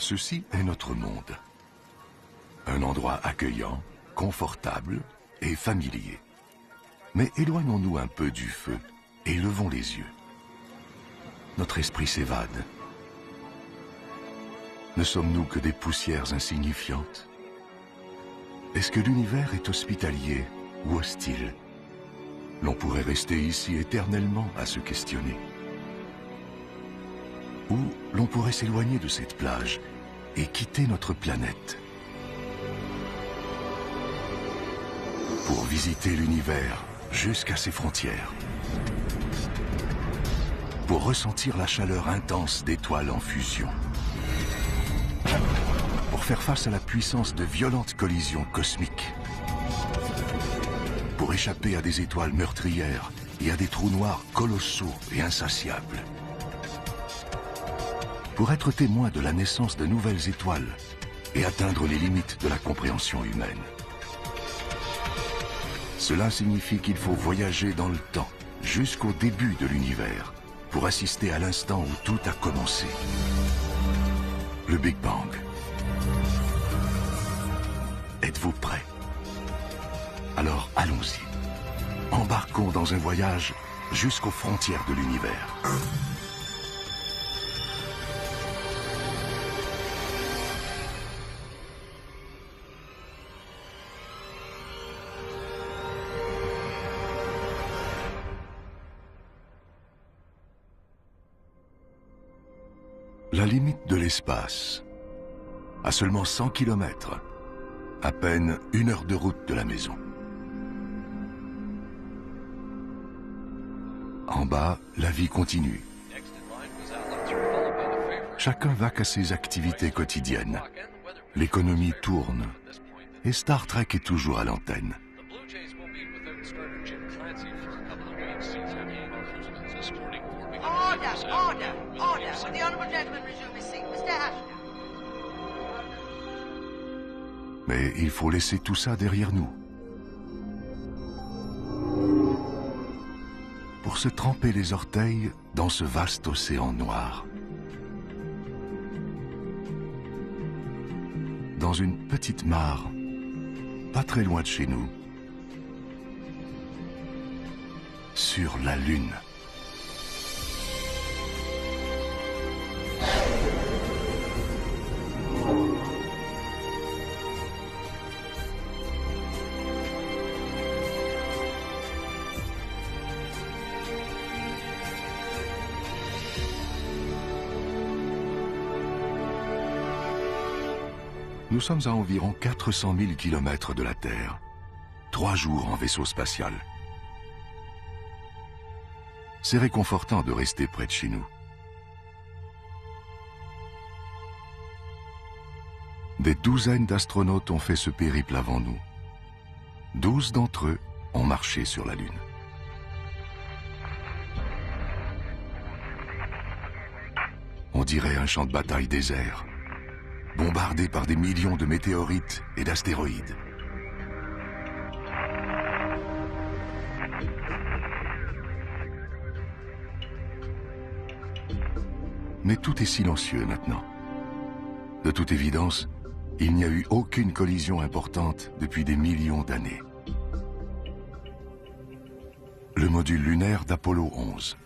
Ceci est notre monde. Un endroit accueillant, confortable et familier. Mais éloignons-nous un peu du feu et levons les yeux. Notre esprit s'évade. Ne sommes-nous que des poussières insignifiantes? Est-ce que l'univers est hospitalier ou hostile? L'on pourrait rester ici éternellement à se questionner. Ou l'on pourrait s'éloigner de cette plage et quitter notre planète pour visiter l'univers jusqu'à ses frontières, pour ressentir la chaleur intense d'étoiles en fusion, pour faire face à la puissance de violentes collisions cosmiques, pour échapper à des étoiles meurtrières et à des trous noirs colossaux et insatiables, pour être témoin de la naissance de nouvelles étoiles et atteindre les limites de la compréhension humaine. Cela signifie qu'il faut voyager dans le temps, jusqu'au début de l'univers, pour assister à l'instant où tout a commencé. Le Big Bang. Êtes-vous prêts? Alors allons-y. Embarquons dans un voyage jusqu'aux frontières de l'univers. La limite de l'espace, à seulement 100 km, à peine 1 heure de route de la maison. En bas, la vie continue. Chacun va à ses activités quotidiennes. L'économie tourne et Star Trek est toujours à l'antenne. Mais il faut laisser tout ça derrière nous. Pour se tremper les orteils dans ce vaste océan noir. Dans une petite mare, pas très loin de chez nous, sur la Lune. Nous sommes à environ 400 000 km de la Terre. 3 jours en vaisseau spatial. C'est réconfortant de rester près de chez nous. Des douzaines d'astronautes ont fait ce périple avant nous. 12 d'entre eux ont marché sur la Lune. On dirait un champ de bataille désert, bombardé par des millions de météorites et d'astéroïdes. Mais tout est silencieux maintenant. De toute évidence, il n'y a eu aucune collision importante depuis des millions d'années. Le module lunaire d'Apollo 11.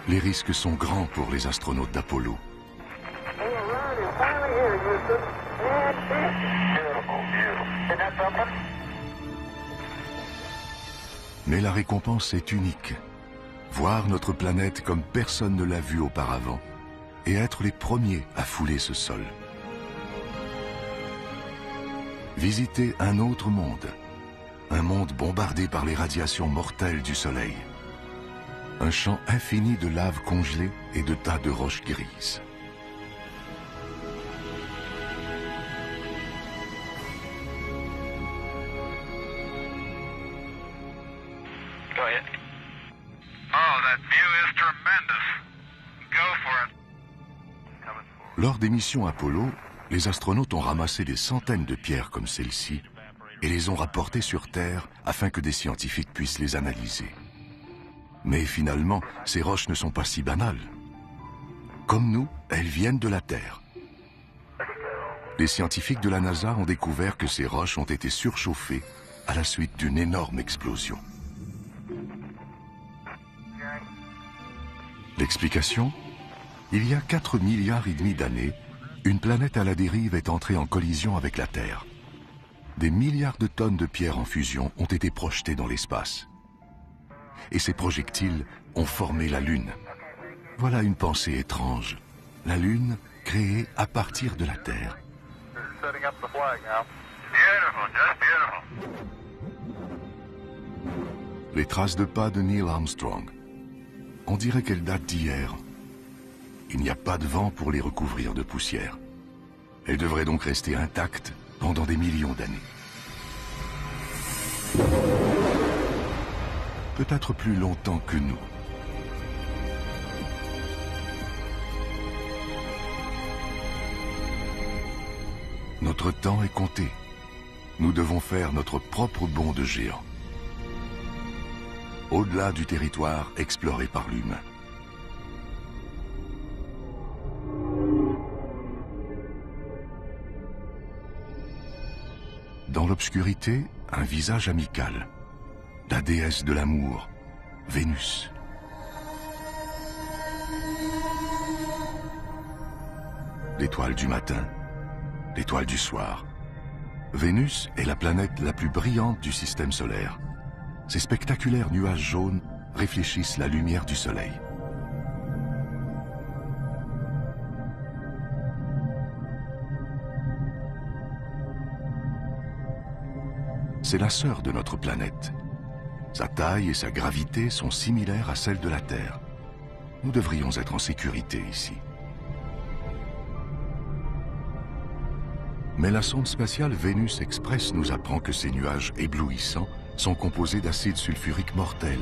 Les risques sont grands pour les astronautes d'Apollo. Mais la récompense est unique. Voir notre planète comme personne ne l'a vue auparavant et être les premiers à fouler ce sol. Visiter un autre monde. Un monde bombardé par les radiations mortelles du Soleil. Un champ infini de lave congelée et de tas de roches grises. Lors des missions Apollo, les astronautes ont ramassé des centaines de pierres comme celle-ci et les ont rapportées sur Terre afin que des scientifiques puissent les analyser. Mais finalement, ces roches ne sont pas si banales. Comme nous, elles viennent de la Terre. Les scientifiques de la NASA ont découvert que ces roches ont été surchauffées à la suite d'une énorme explosion. L'explication ? Il y a 4,5 milliards d'années, une planète à la dérive est entrée en collision avec la Terre. Des milliards de tonnes de pierres en fusion ont été projetées dans l'espace. Et ces projectiles ont formé la Lune. Voilà une pensée étrange. La Lune créée à partir de la Terre. Les traces de pas de Neil Armstrong. On dirait qu'elles datent d'hier. Il n'y a pas de vent pour les recouvrir de poussière. Elles devraient donc rester intactes pendant des millions d'années. Peut-être plus longtemps que nous. Notre temps est compté. Nous devons faire notre propre bond de géant. Au-delà du territoire exploré par l'humain. Dans l'obscurité, un visage amical. La déesse de l'amour, Vénus. L'étoile du matin, l'étoile du soir. Vénus est la planète la plus brillante du système solaire. Ces spectaculaires nuages jaunes réfléchissent la lumière du soleil. C'est la sœur de notre planète. Sa taille et sa gravité sont similaires à celles de la Terre. Nous devrions être en sécurité ici. Mais la sonde spatiale Vénus Express nous apprend que ces nuages éblouissants sont composés d'acide sulfurique mortel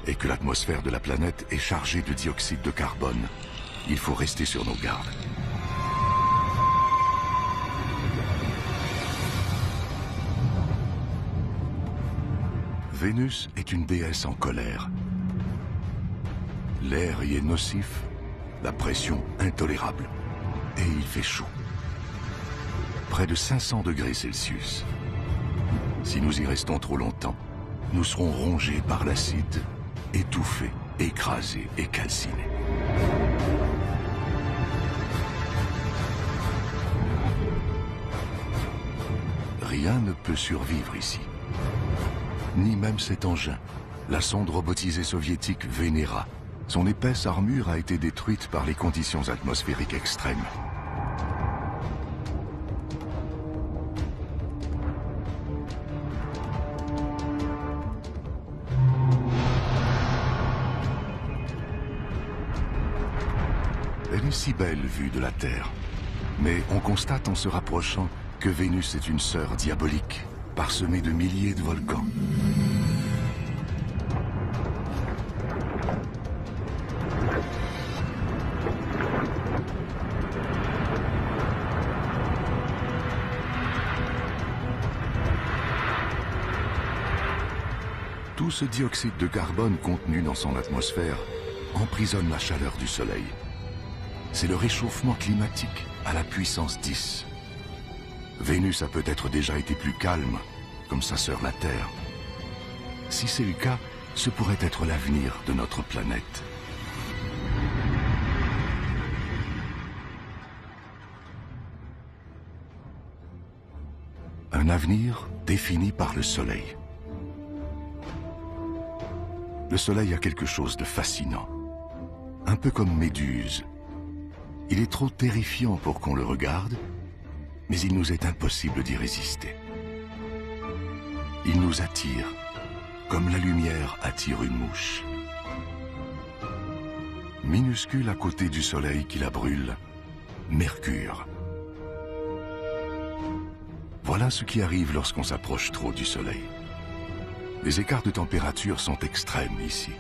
et que l'atmosphère de la planète est chargée de dioxyde de carbone. Il faut rester sur nos gardes. Vénus est une déesse en colère. L'air y est nocif, la pression intolérable, et il fait chaud. Près de 500 degrés Celsius. Si nous y restons trop longtemps, nous serons rongés par l'acide, étouffés, écrasés et calcinés. Rien ne peut survivre ici. Ni même cet engin, la sonde robotisée soviétique Venera. Son épaisse armure a été détruite par les conditions atmosphériques extrêmes. Elle est si belle vue de la Terre, mais on constate en se rapprochant que Vénus est une sœur diabolique, parsemée de milliers de volcans. Tout ce dioxyde de carbone contenu dans son atmosphère emprisonne la chaleur du Soleil. C'est le réchauffement climatique à la puissance 10. Vénus a peut-être déjà été plus calme, comme sa sœur la Terre. Si c'est le cas, ce pourrait être l'avenir de notre planète. Un avenir défini par le Soleil. Le Soleil a quelque chose de fascinant. Un peu comme Méduse. Il est trop terrifiant pour qu'on le regarde, mais il nous est impossible d'y résister. Il nous attire, comme la lumière attire une mouche. Minuscule à côté du Soleil qui la brûle, Mercure. Voilà ce qui arrive lorsqu'on s'approche trop du Soleil. Les écarts de température sont extrêmes ici.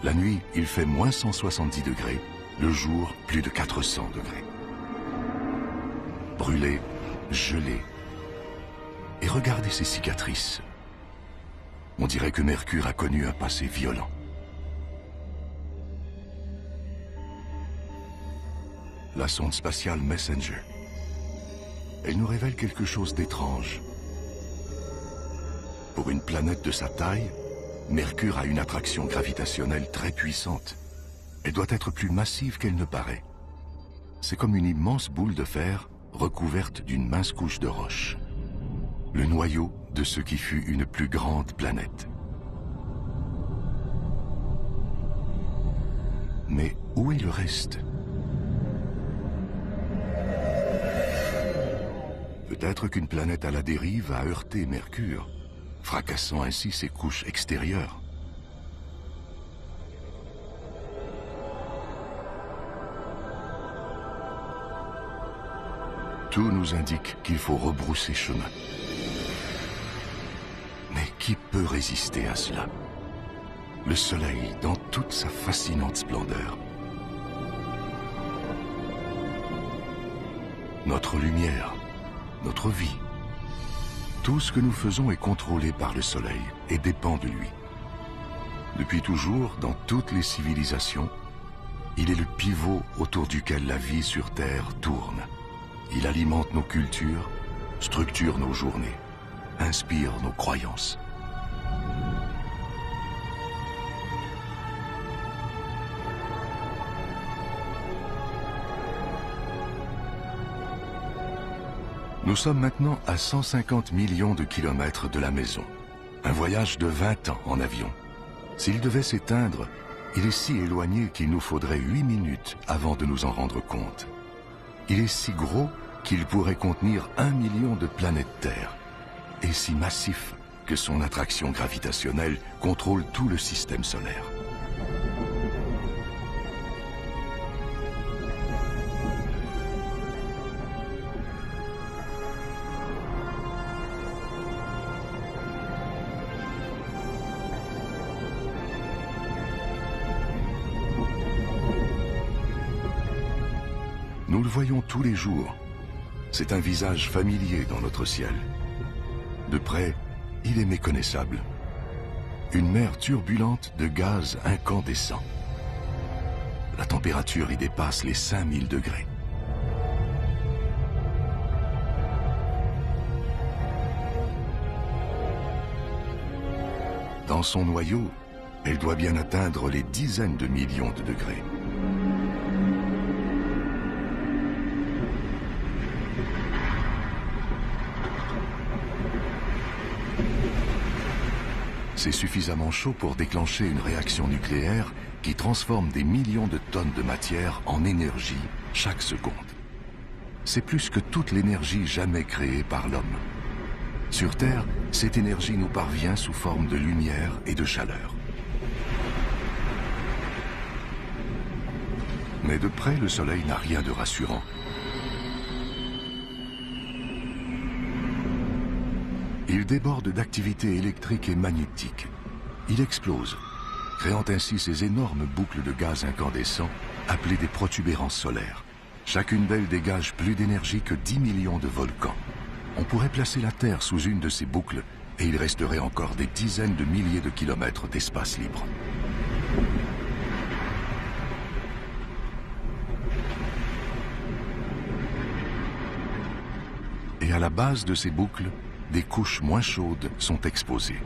La nuit, il fait moins 170 degrés, le jour, plus de 400 degrés. Brûlé, gelé. Et regardez ces cicatrices. On dirait que Mercure a connu un passé violent. La sonde spatiale Messenger. Elle nous révèle quelque chose d'étrange. Pour une planète de sa taille, Mercure a une attraction gravitationnelle très puissante. Elle doit être plus massive qu'elle ne paraît. C'est comme une immense boule de fer recouverte d'une mince couche de roche. Le noyau de ce qui fut une plus grande planète. Mais où est le reste? Peut-être qu'une planète à la dérive a heurté Mercure, fracassant ainsi ses couches extérieures. Tout nous indique qu'il faut rebrousser chemin. Mais qui peut résister à cela? Le soleil dans toute sa fascinante splendeur. Notre lumière, notre vie. Tout ce que nous faisons est contrôlé par le soleil et dépend de lui. Depuis toujours, dans toutes les civilisations, il est le pivot autour duquel la vie sur Terre tourne. Il alimente nos cultures, structure nos journées, inspire nos croyances. Nous sommes maintenant à 150 millions de kilomètres de la maison. Un voyage de 20 ans en avion. S'il devait s'éteindre, il est si éloigné qu'il nous faudrait 8 minutes avant de nous en rendre compte. Il est si gros qu'il pourrait contenir 1 million de planètes Terre. Et si massif que son attraction gravitationnelle contrôle tout le système solaire. Nous le voyons tous les jours. C'est un visage familier dans notre ciel. De près, il est méconnaissable. Une mer turbulente de gaz incandescents. La température y dépasse les 5000 degrés. Dans son noyau, elle doit bien atteindre les dizaines de millions de degrés. C'est suffisamment chaud pour déclencher une réaction nucléaire qui transforme des millions de tonnes de matière en énergie chaque seconde. C'est plus que toute l'énergie jamais créée par l'homme. Sur Terre, cette énergie nous parvient sous forme de lumière et de chaleur. Mais de près, le Soleil n'a rien de rassurant. Il déborde d'activité électrique et magnétique. Il explose, créant ainsi ces énormes boucles de gaz incandescents appelées des protubérances solaires. Chacune d'elles dégage plus d'énergie que 10 millions de volcans. On pourrait placer la Terre sous une de ces boucles et il resterait encore des dizaines de milliers de kilomètres d'espace libre. Et à la base de ces boucles, des couches moins chaudes sont exposées,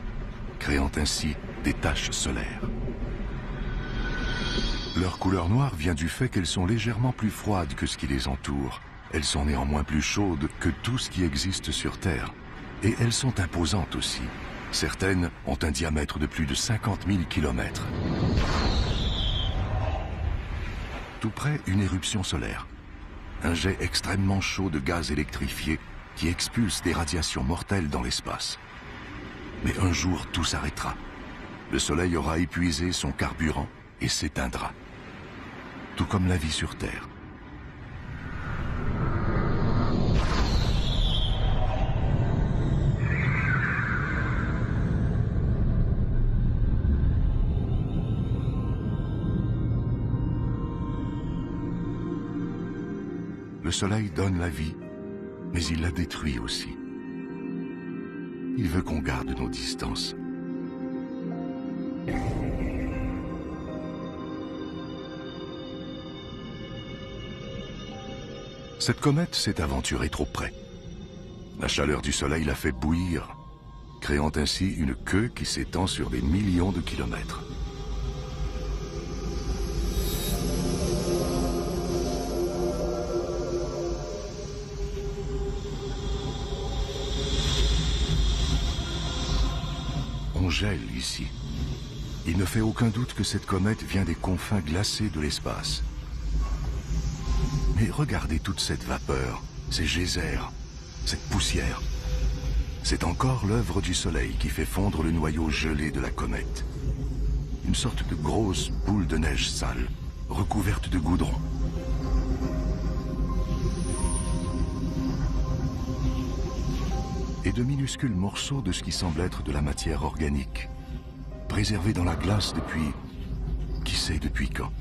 créant ainsi des taches solaires. Leur couleur noire vient du fait qu'elles sont légèrement plus froides que ce qui les entoure. Elles sont néanmoins plus chaudes que tout ce qui existe sur Terre. Et elles sont imposantes aussi. Certaines ont un diamètre de plus de 50 000 kilomètres. Tout près, une éruption solaire. Un jet extrêmement chaud de gaz électrifié qui expulse des radiations mortelles dans l'espace. Mais un jour, tout s'arrêtera. Le Soleil aura épuisé son carburant et s'éteindra. Tout comme la vie sur Terre. Le Soleil donne la vie, mais il la détruit aussi. Il veut qu'on garde nos distances. Cette comète s'est aventurée trop près. La chaleur du Soleil l'a fait bouillir, créant ainsi une queue qui s'étend sur des millions de kilomètres. On gèle ici. Il ne fait aucun doute que cette comète vient des confins glacés de l'espace. Mais regardez toute cette vapeur, ces geysers, cette poussière. C'est encore l'œuvre du Soleil qui fait fondre le noyau gelé de la comète. Une sorte de grosse boule de neige sale, recouverte de goudron. Et de minuscules morceaux de ce qui semble être de la matière organique, préservés dans la glace depuis... qui sait depuis quand?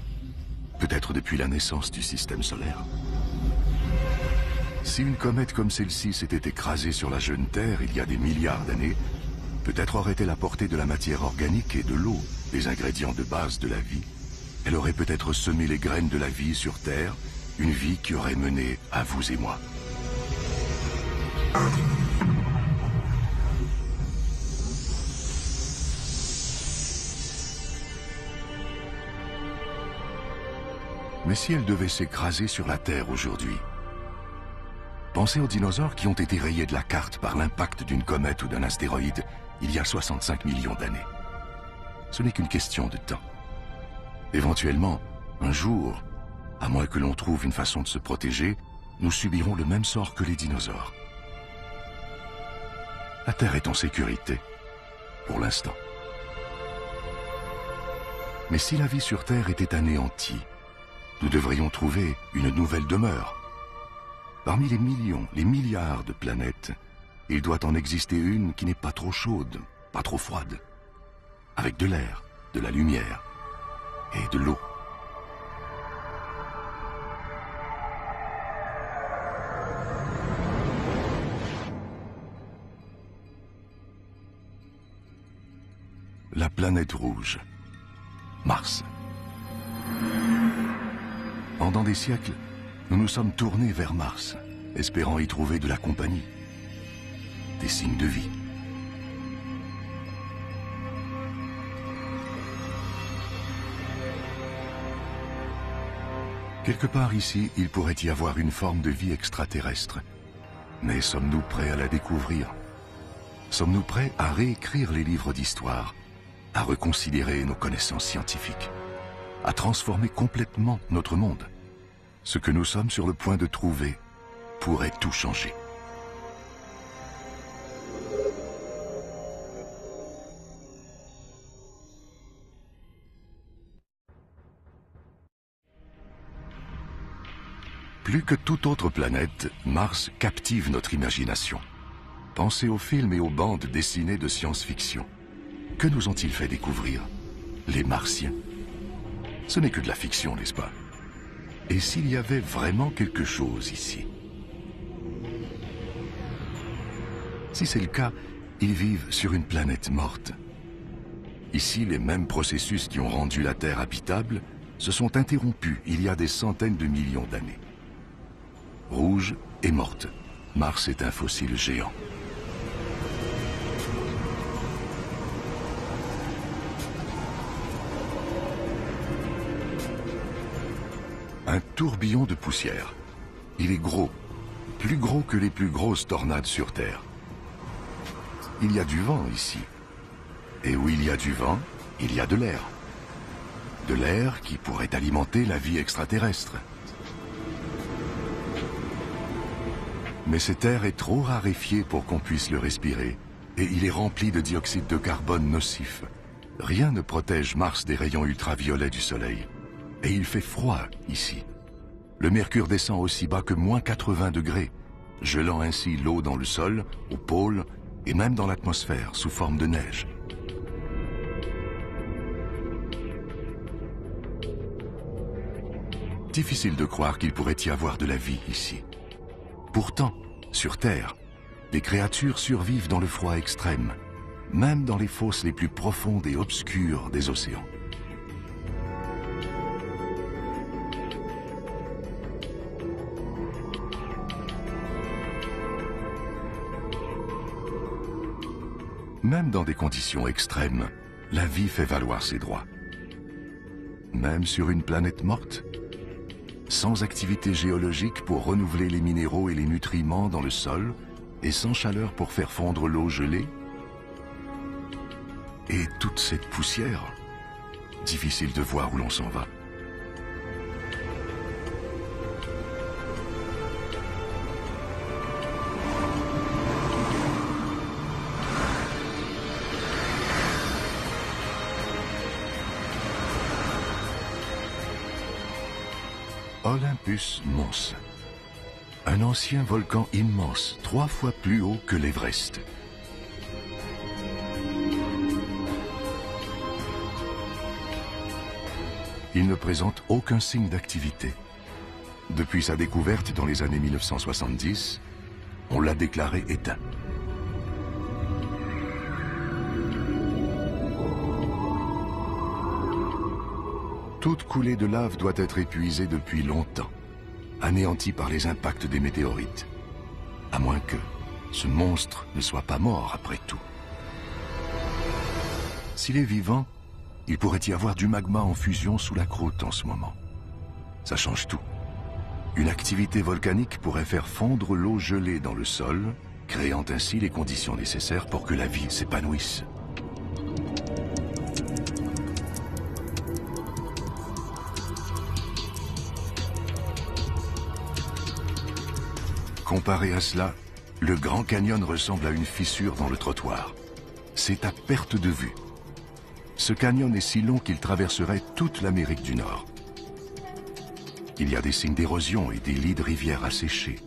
Peut-être depuis la naissance du système solaire. Si une comète comme celle-ci s'était écrasée sur la jeune Terre il y a des milliards d'années, peut-être aurait-elle apporté de la matière organique et de l'eau, les ingrédients de base de la vie. Elle aurait peut-être semé les graines de la vie sur Terre, une vie qui aurait mené à vous et moi. Mais si elle devait s'écraser sur la Terre aujourd'hui? Pensez aux dinosaures qui ont été rayés de la carte par l'impact d'une comète ou d'un astéroïde il y a 65 millions d'années. Ce n'est qu'une question de temps. Éventuellement, un jour, à moins que l'on trouve une façon de se protéger, nous subirons le même sort que les dinosaures. La Terre est en sécurité, pour l'instant. Mais si la vie sur Terre était anéantie, nous devrions trouver une nouvelle demeure. Parmi les millions, les milliards de planètes, il doit en exister une qui n'est pas trop chaude, pas trop froide, avec de l'air, de la lumière et de l'eau. La planète rouge, Mars. Pendant des siècles, nous nous sommes tournés vers Mars, espérant y trouver de la compagnie, des signes de vie. Quelque part ici, il pourrait y avoir une forme de vie extraterrestre. Mais sommes-nous prêts à la découvrir? Sommes-nous prêts à réécrire les livres d'histoire, à reconsidérer nos connaissances scientifiques, à transformer complètement notre monde? Ce que nous sommes sur le point de trouver pourrait tout changer. Plus que toute autre planète, Mars captive notre imagination. Pensez aux films et aux bandes dessinées de science-fiction. Que nous ont-ils fait découvrir? Les Martiens. Ce n'est que de la fiction, n'est-ce pas? Et s'il y avait vraiment quelque chose ici? Si c'est le cas, ils vivent sur une planète morte. Ici, les mêmes processus qui ont rendu la Terre habitable se sont interrompus il y a des centaines de millions d'années. Rouge et morte, Mars est un fossile géant. Un tourbillon de poussière. Il est gros, plus gros que les plus grosses tornades sur Terre. Il y a du vent ici. Et où il y a du vent, il y a de l'air. De l'air qui pourrait alimenter la vie extraterrestre. Mais cet air est trop raréfié pour qu'on puisse le respirer, et il est rempli de dioxyde de carbone nocif. Rien ne protège Mars des rayons ultraviolets du Soleil. Et il fait froid ici. Le mercure descend aussi bas que -80 degrés, gelant ainsi l'eau dans le sol, au pôle et même dans l'atmosphère sous forme de neige. Difficile de croire qu'il pourrait y avoir de la vie ici. Pourtant, sur Terre, des créatures survivent dans le froid extrême, même dans les fosses les plus profondes et obscures des océans. Même dans des conditions extrêmes, la vie fait valoir ses droits. Même sur une planète morte, sans activité géologique pour renouveler les minéraux et les nutriments dans le sol, et sans chaleur pour faire fondre l'eau gelée. Et toute cette poussière, difficile de voir où l'on s'en va. Olympus Mons, un ancien volcan immense, 3 fois plus haut que l'Everest. Il ne présente aucun signe d'activité. Depuis sa découverte dans les années 1970, on l'a déclaré éteint. Toute coulée de lave doit être épuisée depuis longtemps, anéantie par les impacts des météorites. À moins que ce monstre ne soit pas mort après tout. S'il est vivant, il pourrait y avoir du magma en fusion sous la croûte en ce moment. Ça change tout. Une activité volcanique pourrait faire fondre l'eau gelée dans le sol, créant ainsi les conditions nécessaires pour que la vie s'épanouisse. Comparé à cela, le Grand Canyon ressemble à une fissure dans le trottoir. C'est à perte de vue. Ce canyon est si long qu'il traverserait toute l'Amérique du Nord. Il y a des signes d'érosion et des lits de rivières asséchés.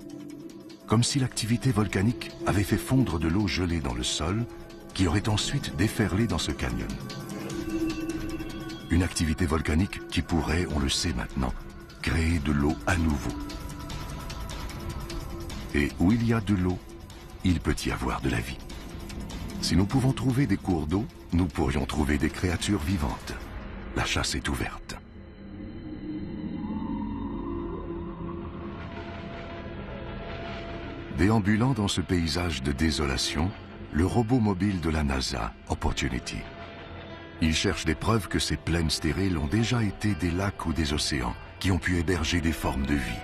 Comme si l'activité volcanique avait fait fondre de l'eau gelée dans le sol, qui aurait ensuite déferlé dans ce canyon. Une activité volcanique qui pourrait, on le sait maintenant, créer de l'eau à nouveau. Et où il y a de l'eau, il peut y avoir de la vie. Si nous pouvons trouver des cours d'eau, nous pourrions trouver des créatures vivantes. La chasse est ouverte. Déambulant dans ce paysage de désolation, le robot mobile de la NASA, Opportunity. Il cherche des preuves que ces plaines stériles ont déjà été des lacs ou des océans qui ont pu héberger des formes de vie.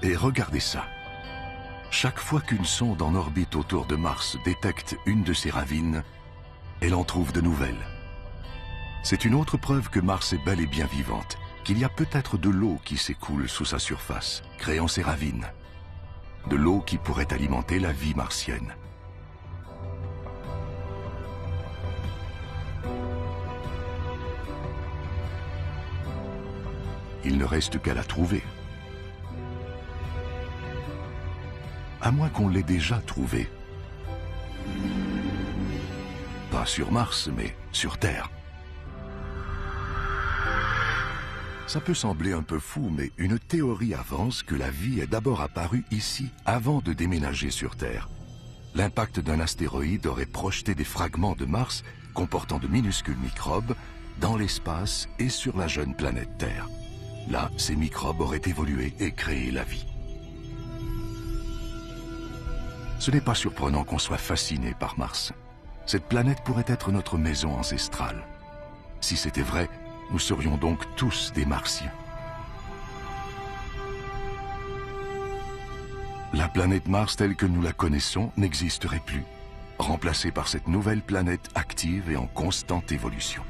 Et regardez ça. Chaque fois qu'une sonde en orbite autour de Mars détecte une de ces ravines, elle en trouve de nouvelles. C'est une autre preuve que Mars est bel et bien vivante, qu'il y a peut-être de l'eau qui s'écoule sous sa surface, créant ces ravines. De l'eau qui pourrait alimenter la vie martienne. Il ne reste qu'à la trouver. À moins qu'on l'ait déjà trouvée. Pas sur Mars, mais sur Terre. Ça peut sembler un peu fou, mais une théorie avance que la vie est d'abord apparue ici, avant de déménager sur Terre. L'impact d'un astéroïde aurait projeté des fragments de Mars comportant de minuscules microbes dans l'espace et sur la jeune planète Terre. Là, ces microbes auraient évolué et créé la vie. Ce n'est pas surprenant qu'on soit fasciné par Mars. Cette planète pourrait être notre maison ancestrale. Si c'était vrai, nous serions donc tous des Martiens. La planète Mars telle que nous la connaissons n'existerait plus, remplacée par cette nouvelle planète active et en constante évolution.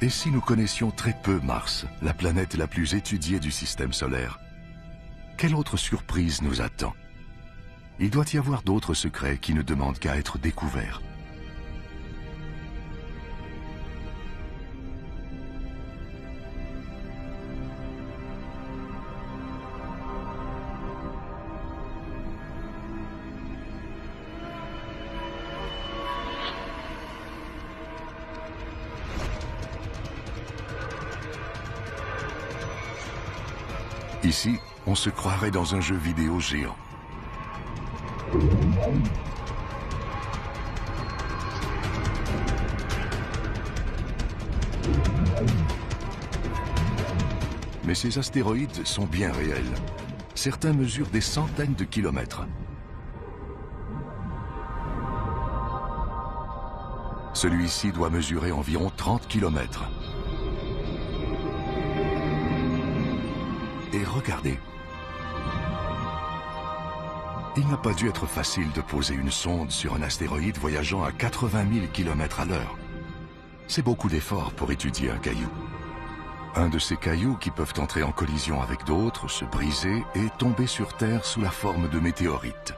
Et si nous connaissions très peu Mars, la planète la plus étudiée du système solaire, quelle autre surprise nous attend? Il doit y avoir d'autres secrets qui ne demandent qu'à être découverts. Ici, on se croirait dans un jeu vidéo géant. Mais ces astéroïdes sont bien réels. Certains mesurent des centaines de kilomètres. Celui-ci doit mesurer environ 30 kilomètres. Et regardez. Il n'a pas dû être facile de poser une sonde sur un astéroïde voyageant à 80 000 km à l'heure. C'est beaucoup d'efforts pour étudier un caillou. Un de ces cailloux qui peuvent entrer en collision avec d'autres, se briser et tomber sur Terre sous la forme de météorites.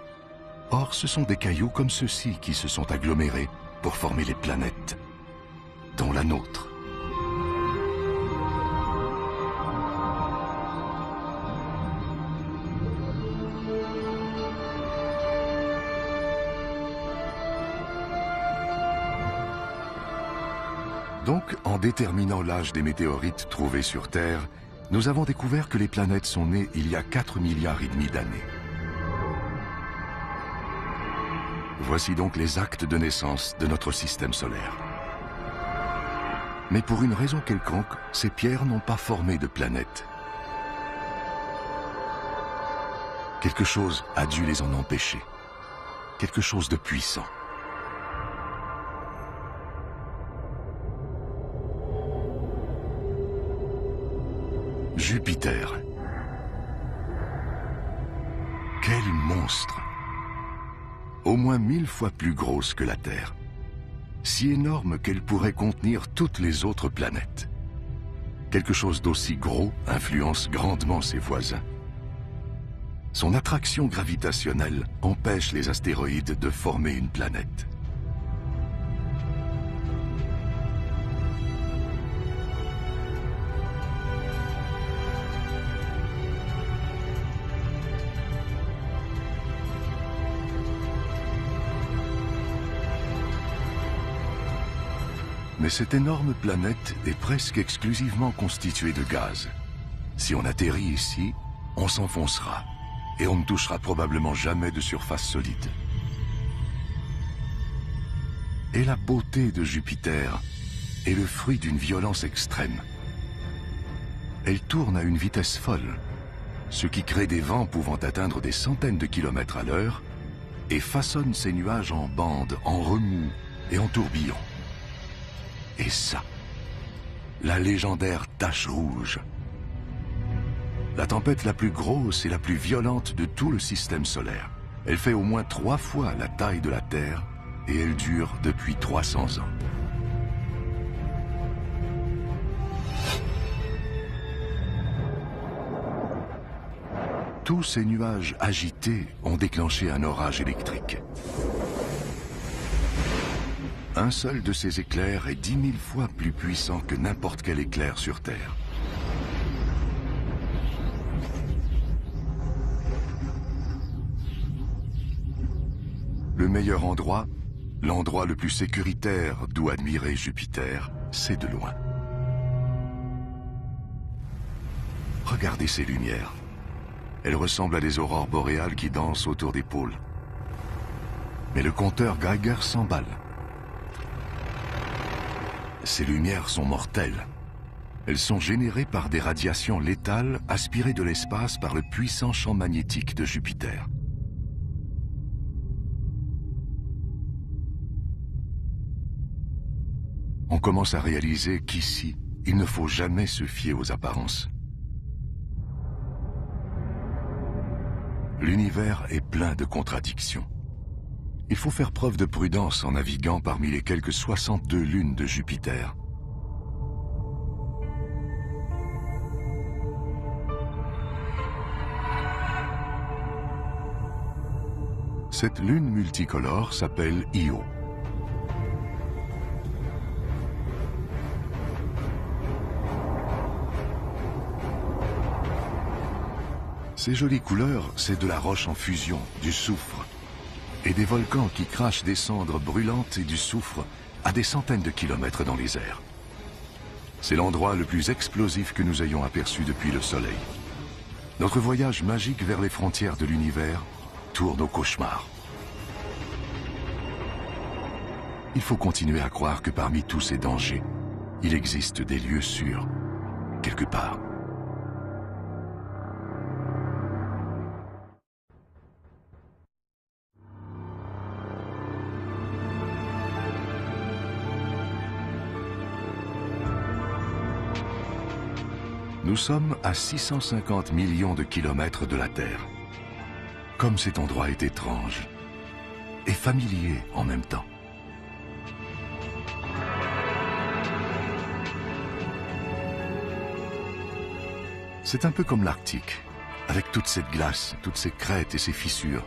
Or, ce sont des cailloux comme ceux-ci qui se sont agglomérés pour former les planètes, dont la nôtre. Donc, en déterminant l'âge des météorites trouvés sur Terre, nous avons découvert que les planètes sont nées il y a 4,5 milliards d'années. Voici donc les actes de naissance de notre système solaire. Mais pour une raison quelconque, ces pierres n'ont pas formé de planètes. Quelque chose a dû les en empêcher. Quelque chose de puissant. Jupiter. Quel monstre! Au moins 1000 fois plus grosse que la Terre. Si énorme qu'elle pourrait contenir toutes les autres planètes. Quelque chose d'aussi gros influence grandement ses voisins. Son attraction gravitationnelle empêche les astéroïdes de former une planète. Mais cette énorme planète est presque exclusivement constituée de gaz. Si on atterrit ici, on s'enfoncera et on ne touchera probablement jamais de surface solide. Et la beauté de Jupiter est le fruit d'une violence extrême. Elle tourne à une vitesse folle, ce qui crée des vents pouvant atteindre des centaines de kilomètres à l'heure et façonne ces nuages en bandes, en remous et en tourbillons. Et ça, la légendaire tache rouge. La tempête la plus grosse et la plus violente de tout le système solaire. Elle fait au moins 3 fois la taille de la Terre et elle dure depuis 300 ans. Tous ces nuages agités ont déclenché un orage électrique. Un seul de ces éclairs est 10 000 fois plus puissant que n'importe quel éclair sur Terre. Le meilleur endroit, l'endroit le plus sécuritaire d'où admirer Jupiter, c'est de loin. Regardez ces lumières. Elles ressemblent à des aurores boréales qui dansent autour des pôles. Mais le compteur Geiger s'emballe. Ces lumières sont mortelles. Elles sont générées par des radiations létales aspirées de l'espace par le puissant champ magnétique de Jupiter. On commence à réaliser qu'ici, il ne faut jamais se fier aux apparences. L'univers est plein de contradictions. Il faut faire preuve de prudence en naviguant parmi les quelques 62 lunes de Jupiter. Cette lune multicolore s'appelle Io. Ces jolies couleurs, c'est de la roche en fusion, du soufre. Et des volcans qui crachent des cendres brûlantes et du soufre à des centaines de kilomètres dans les airs. C'est l'endroit le plus explosif que nous ayons aperçu depuis le Soleil. Notre voyage magique vers les frontières de l'univers tourne au cauchemar. Il faut continuer à croire que parmi tous ces dangers, il existe des lieux sûrs, quelque part. Nous sommes à 650 millions de kilomètres de la Terre. Comme cet endroit est étrange et familier en même temps. C'est un peu comme l'Arctique, avec toute cette glace, toutes ces crêtes et ces fissures.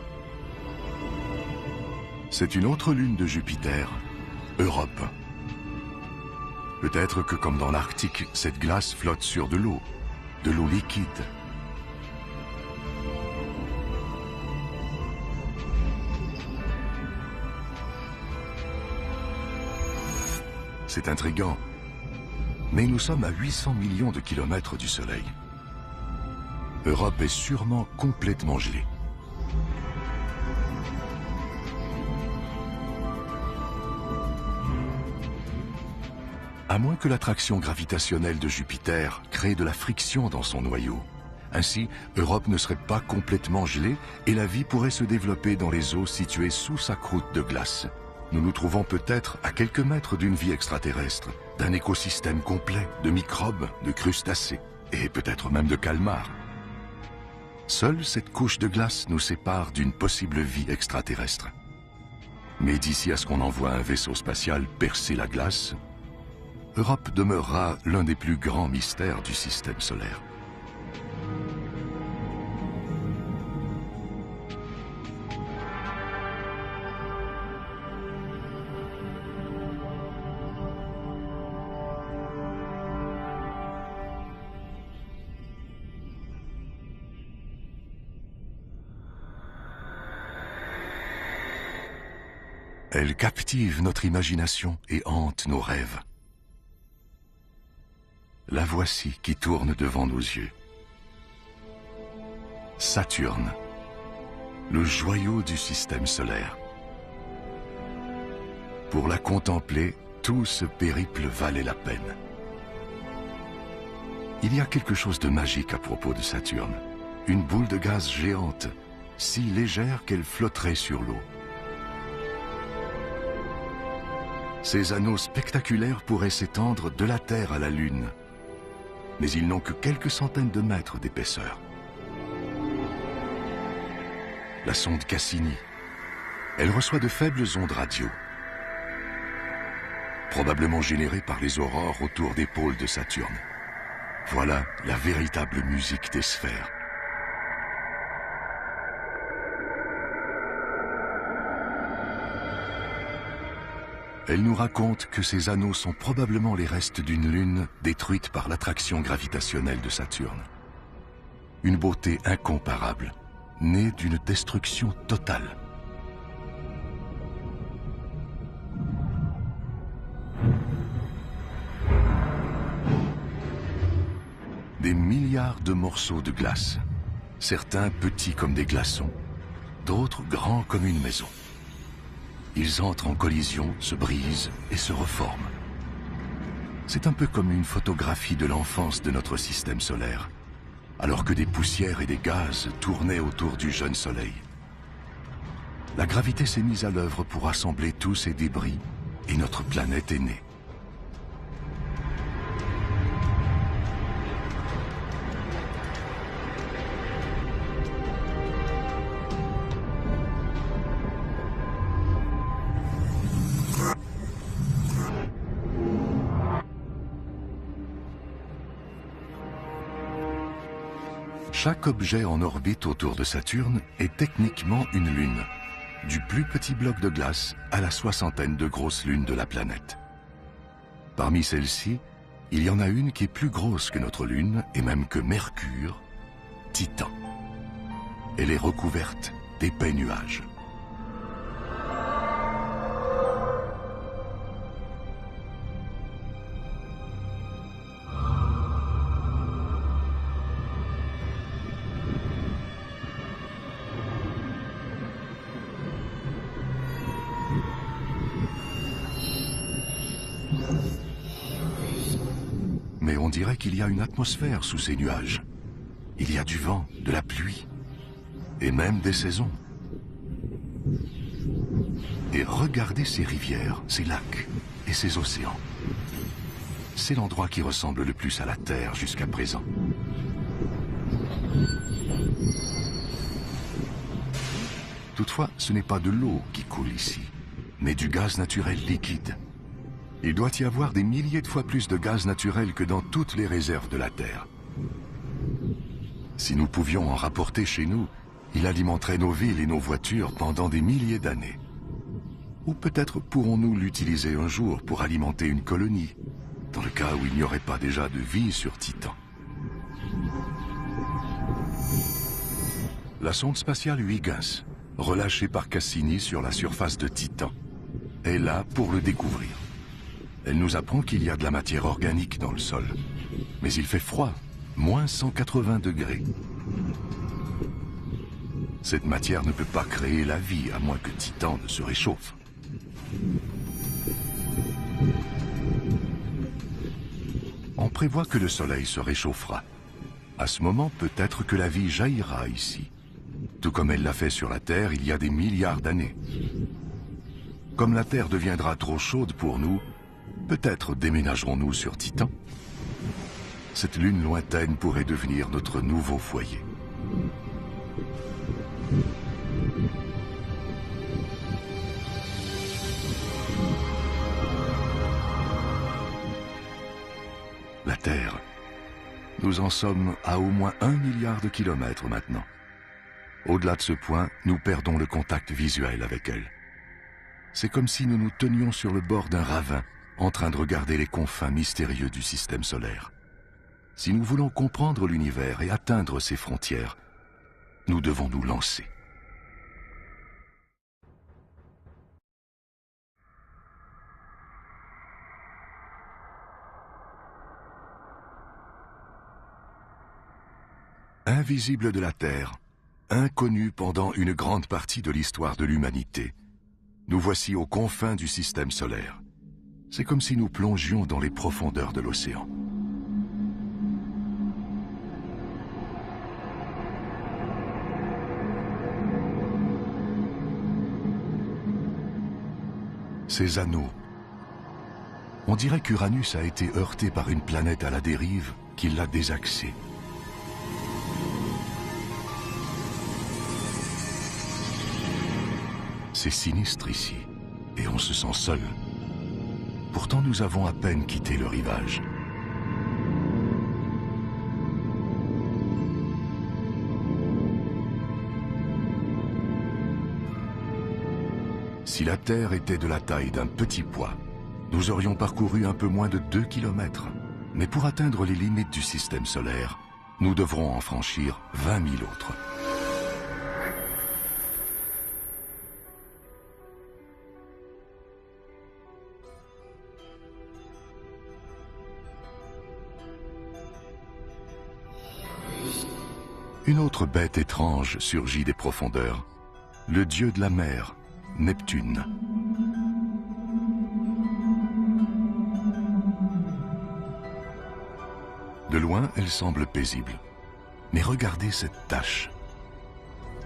C'est une autre lune de Jupiter, Europe. Peut-être que comme dans l'Arctique, cette glace flotte sur de l'eau liquide. C'est intriguant, mais nous sommes à 800 millions de kilomètres du Soleil. Europe est sûrement complètement gelée. À moins que l'attraction gravitationnelle de Jupiter crée de la friction dans son noyau. Ainsi, Europe ne serait pas complètement gelée et la vie pourrait se développer dans les eaux situées sous sa croûte de glace. Nous nous trouvons peut-être à quelques mètres d'une vie extraterrestre, d'un écosystème complet de microbes, de crustacés et peut-être même de calmars. Seule cette couche de glace nous sépare d'une possible vie extraterrestre. Mais d'ici à ce qu'on envoie un vaisseau spatial percer la glace, Europe demeurera l'un des plus grands mystères du système solaire. Elle captive notre imagination et hante nos rêves. La voici qui tourne devant nos yeux. Saturne, le joyau du système solaire. Pour la contempler, tout ce périple valait la peine. Il y a quelque chose de magique à propos de Saturne. Une boule de gaz géante, si légère qu'elle flotterait sur l'eau. Ces anneaux spectaculaires pourraient s'étendre de la Terre à la Lune. Mais ils n'ont que quelques centaines de mètres d'épaisseur. La sonde Cassini, elle reçoit de faibles ondes radio, probablement générées par les aurores autour des pôles de Saturne. Voilà la véritable musique des sphères. Elle nous raconte que ces anneaux sont probablement les restes d'une lune détruite par l'attraction gravitationnelle de Saturne. Une beauté incomparable, née d'une destruction totale. Des milliards de morceaux de glace, certains petits comme des glaçons, d'autres grands comme une maison. Ils entrent en collision, se brisent et se reforment. C'est un peu comme une photographie de l'enfance de notre système solaire, alors que des poussières et des gaz tournaient autour du jeune soleil. La gravité s'est mise à l'œuvre pour rassembler tous ces débris et notre planète est née. Chaque objet en orbite autour de Saturne est techniquement une lune, du plus petit bloc de glace à la soixantaine de grosses lunes de la planète. Parmi celles-ci, il y en a une qui est plus grosse que notre lune et même que Mercure, Titan. Elle est recouverte d'épais nuages. dirait qu'il y a une atmosphère sous ces nuages. Il y a du vent, de la pluie, et même des saisons. Et regardez ces rivières, ces lacs et ces océans. C'est l'endroit qui ressemble le plus à la Terre jusqu'à présent. Toutefois, ce n'est pas de l'eau qui coule ici, mais du gaz naturel liquide. Il doit y avoir des milliers de fois plus de gaz naturel que dans toutes les réserves de la Terre. Si nous pouvions en rapporter chez nous, il alimenterait nos villes et nos voitures pendant des milliers d'années. Ou peut-être pourrons-nous l'utiliser un jour pour alimenter une colonie, dans le cas où il n'y aurait pas déjà de vie sur Titan. La sonde spatiale Huygens, relâchée par Cassini sur la surface de Titan, est là pour le découvrir. Elle nous apprend qu'il y a de la matière organique dans le sol. Mais il fait froid, moins 180 degrés. Cette matière ne peut pas créer la vie, à moins que Titan ne se réchauffe. On prévoit que le Soleil se réchauffera. À ce moment, peut-être que la vie jaillira ici, tout comme elle l'a fait sur la Terre il y a des milliards d'années. Comme la Terre deviendra trop chaude pour nous, peut-être déménagerons-nous sur Titan. Cette lune lointaine pourrait devenir notre nouveau foyer. La Terre, nous en sommes à au moins 1 milliard de kilomètres maintenant. Au-delà de ce point, nous perdons le contact visuel avec elle. C'est comme si nous nous tenions sur le bord d'un ravin, en train de regarder les confins mystérieux du système solaire. Si nous voulons comprendre l'univers et atteindre ses frontières, nous devons nous lancer. Invisible de la Terre, inconnu pendant une grande partie de l'histoire de l'humanité, nous voici aux confins du système solaire. C'est comme si nous plongions dans les profondeurs de l'océan. Ces anneaux. On dirait qu'Uranus a été heurté par une planète à la dérive qui l'a désaxé. C'est sinistre ici, et on se sent seul. Pourtant, nous avons à peine quitté le rivage. Si la Terre était de la taille d'un petit pois, nous aurions parcouru un peu moins de 2 kilomètres. Mais pour atteindre les limites du système solaire, nous devrons en franchir 20 000 autres. Une autre bête étrange surgit des profondeurs, le dieu de la mer, Neptune. De loin, elle semble paisible. Mais regardez cette tache.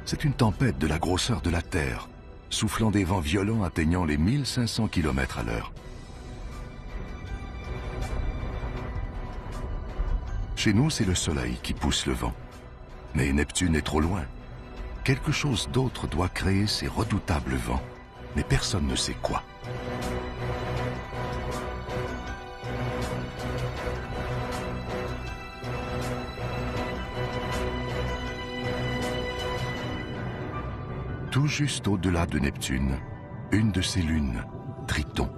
C'est une tempête de la grosseur de la Terre, soufflant des vents violents atteignant les 1500 km à l'heure. Chez nous, c'est le Soleil qui pousse le vent. Mais Neptune est trop loin. Quelque chose d'autre doit créer ces redoutables vents, mais personne ne sait quoi. Tout juste au-delà de Neptune, une de ses lunes, Triton.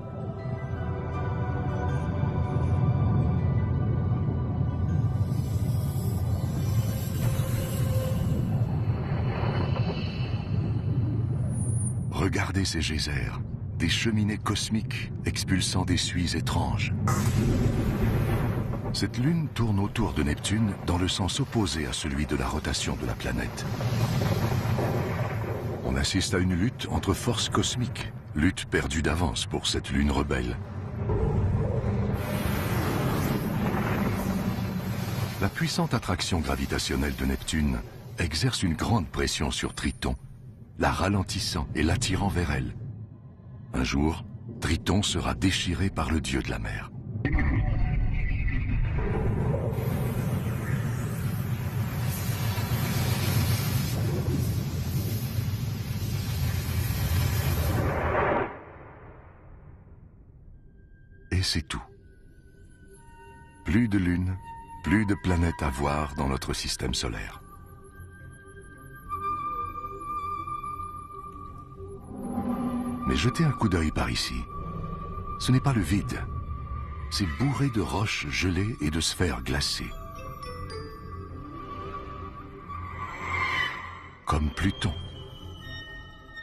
Regardez ces geysers, des cheminées cosmiques expulsant des suies étranges. Cette lune tourne autour de Neptune dans le sens opposé à celui de la rotation de la planète. On assiste à une lutte entre forces cosmiques, lutte perdue d'avance pour cette lune rebelle. La puissante attraction gravitationnelle de Neptune exerce une grande pression sur Triton, la ralentissant et l'attirant vers elle. Un jour, Triton sera déchiré par le dieu de la mer. Et c'est tout. Plus de lune, plus de planètes à voir dans notre système solaire. Mais jetez un coup d'œil par ici. Ce n'est pas le vide. C'est bourré de roches gelées et de sphères glacées. Comme Pluton.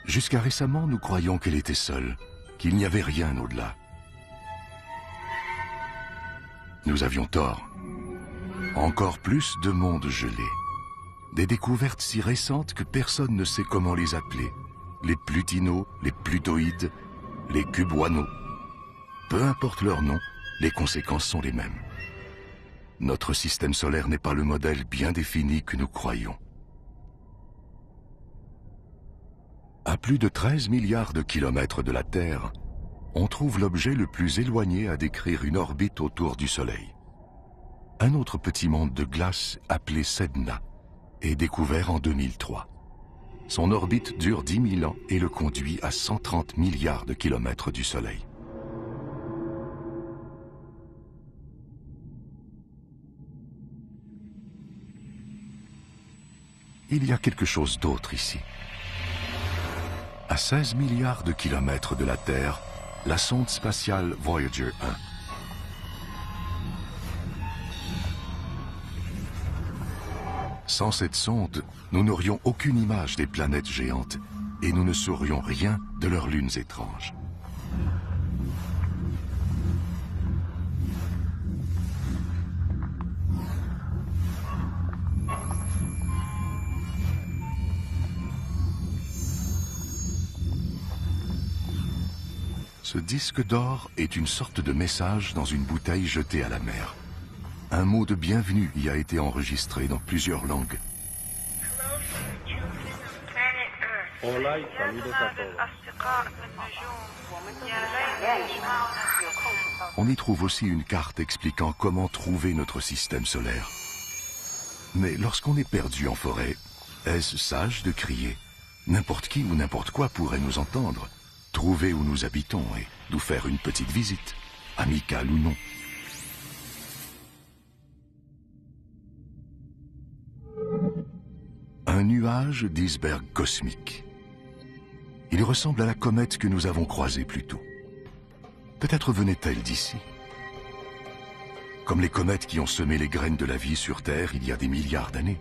Jusqu'à récemment, nous croyions qu'elle était seule, qu'il n'y avait rien au-delà. Nous avions tort. Encore plus de mondes gelés. Des découvertes si récentes que personne ne sait comment les appeler. Les plutinos, les plutoïdes, les cuboinos. Peu importe leur nom, les conséquences sont les mêmes. Notre système solaire n'est pas le modèle bien défini que nous croyons. À plus de 13 milliards de kilomètres de la Terre, on trouve l'objet le plus éloigné à décrire une orbite autour du Soleil. Un autre petit monde de glace appelé Sedna est découvert en 2003. Son orbite dure 10 000 ans et le conduit à 130 milliards de kilomètres du Soleil. Il y a quelque chose d'autre ici. À 16 milliards de kilomètres de la Terre, la sonde spatiale Voyager 1. Sans cette sonde, nous n'aurions aucune image des planètes géantes et nous ne saurions rien de leurs lunes étranges. Ce disque d'or est une sorte de message dans une bouteille jetée à la mer. Un mot de bienvenue y a été enregistré dans plusieurs langues. Hola y saludos a todos. On y trouve aussi une carte expliquant comment trouver notre système solaire. Mais lorsqu'on est perdu en forêt, est-ce sage de crier? N'importe qui ou n'importe quoi pourrait nous entendre, trouver où nous habitons et nous faire une petite visite, amicale ou non. Un nuage d'iceberg cosmique. Il ressemble à la comète que nous avons croisée plus tôt. Peut-être venait-elle d'ici. Comme les comètes qui ont semé les graines de la vie sur Terre il y a des milliards d'années.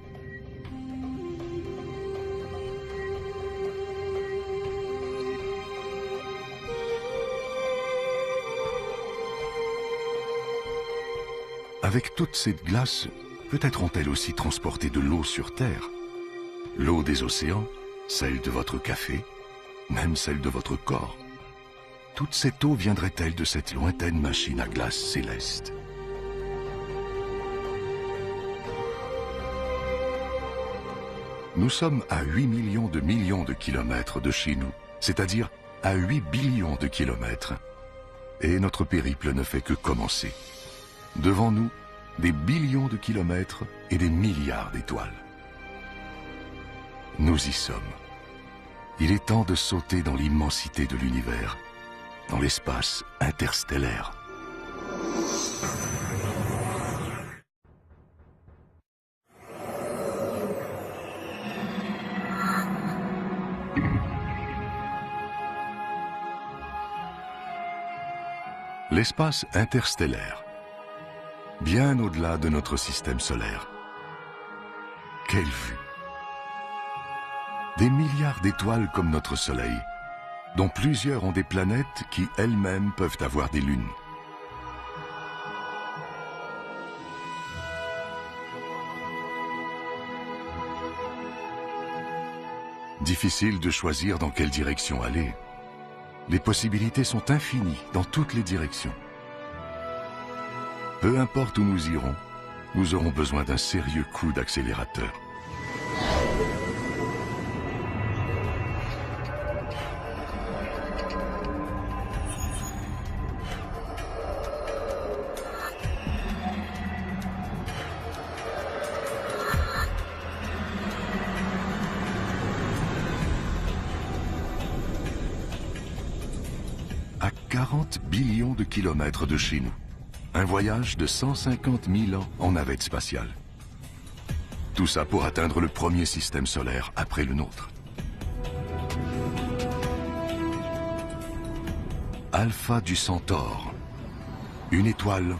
Avec toute cette glace, peut-être ont-elles aussi transporté de l'eau sur Terre. L'eau des océans, celle de votre café, même celle de votre corps. Toute cette eau viendrait-elle de cette lointaine machine à glace céleste? Nous sommes à 8 millions de kilomètres de chez nous, c'est-à-dire à 8 billions de kilomètres. Et notre périple ne fait que commencer. Devant nous, des billions de kilomètres et des milliards d'étoiles. Nous y sommes. Il est temps de sauter dans l'immensité de l'univers, dans l'espace interstellaire. L'espace interstellaire, bien au-delà de notre système solaire. Quelle vue! Des milliards d'étoiles comme notre Soleil, dont plusieurs ont des planètes qui elles-mêmes peuvent avoir des lunes. Difficile de choisir dans quelle direction aller. Les possibilités sont infinies dans toutes les directions. Peu importe où nous irons, nous aurons besoin d'un sérieux coup d'accélérateur. À 40 billions de kilomètres de chez nous. Un voyage de 150 000 ans en navette spatiale. Tout ça pour atteindre le premier système solaire après le nôtre. Alpha du Centaure. Une étoile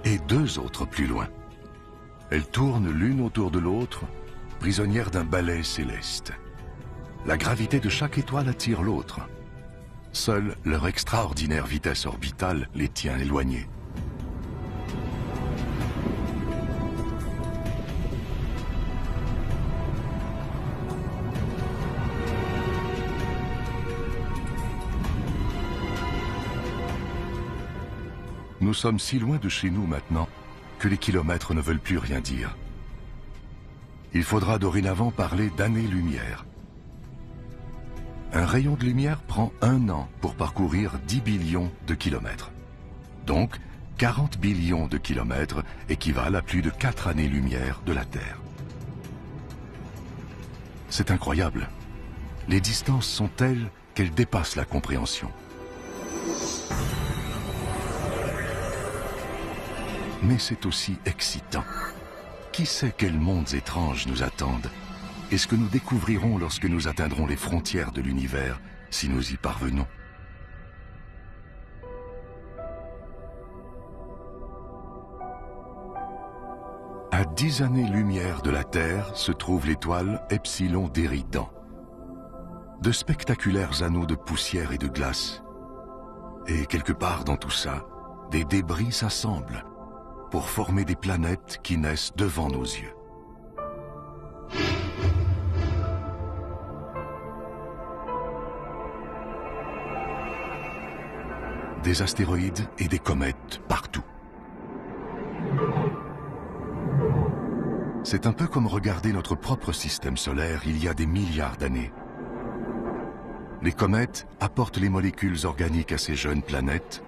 et deux autres plus loin. Elles tournent l'une autour de l'autre, prisonnières d'un balai céleste. La gravité de chaque étoile attire l'autre. Seule leur extraordinaire vitesse orbitale les tient éloignés. Nous sommes si loin de chez nous maintenant que les kilomètres ne veulent plus rien dire. Il faudra dorénavant parler d'années-lumière. Un rayon de lumière prend 1 an pour parcourir 10 billions de kilomètres. Donc, 40 billions de kilomètres équivalent à plus de 4 années-lumière de la Terre. C'est incroyable. Les distances sont telles qu'elles dépassent la compréhension. Mais c'est aussi excitant. Qui sait quels mondes étranges nous attendent et ce que nous découvrirons lorsque nous atteindrons les frontières de l'univers, si nous y parvenons. À 10 années-lumière de la Terre se trouve l'étoile Epsilon d'Éridan. De spectaculaires anneaux de poussière et de glace. Et quelque part dans tout ça, des débris s'assemblent pour former des planètes qui naissent devant nos yeux. Des astéroïdes et des comètes partout. C'est un peu comme regarder notre propre système solaire il y a des milliards d'années. Les comètes apportent les molécules organiques à ces jeunes planètes,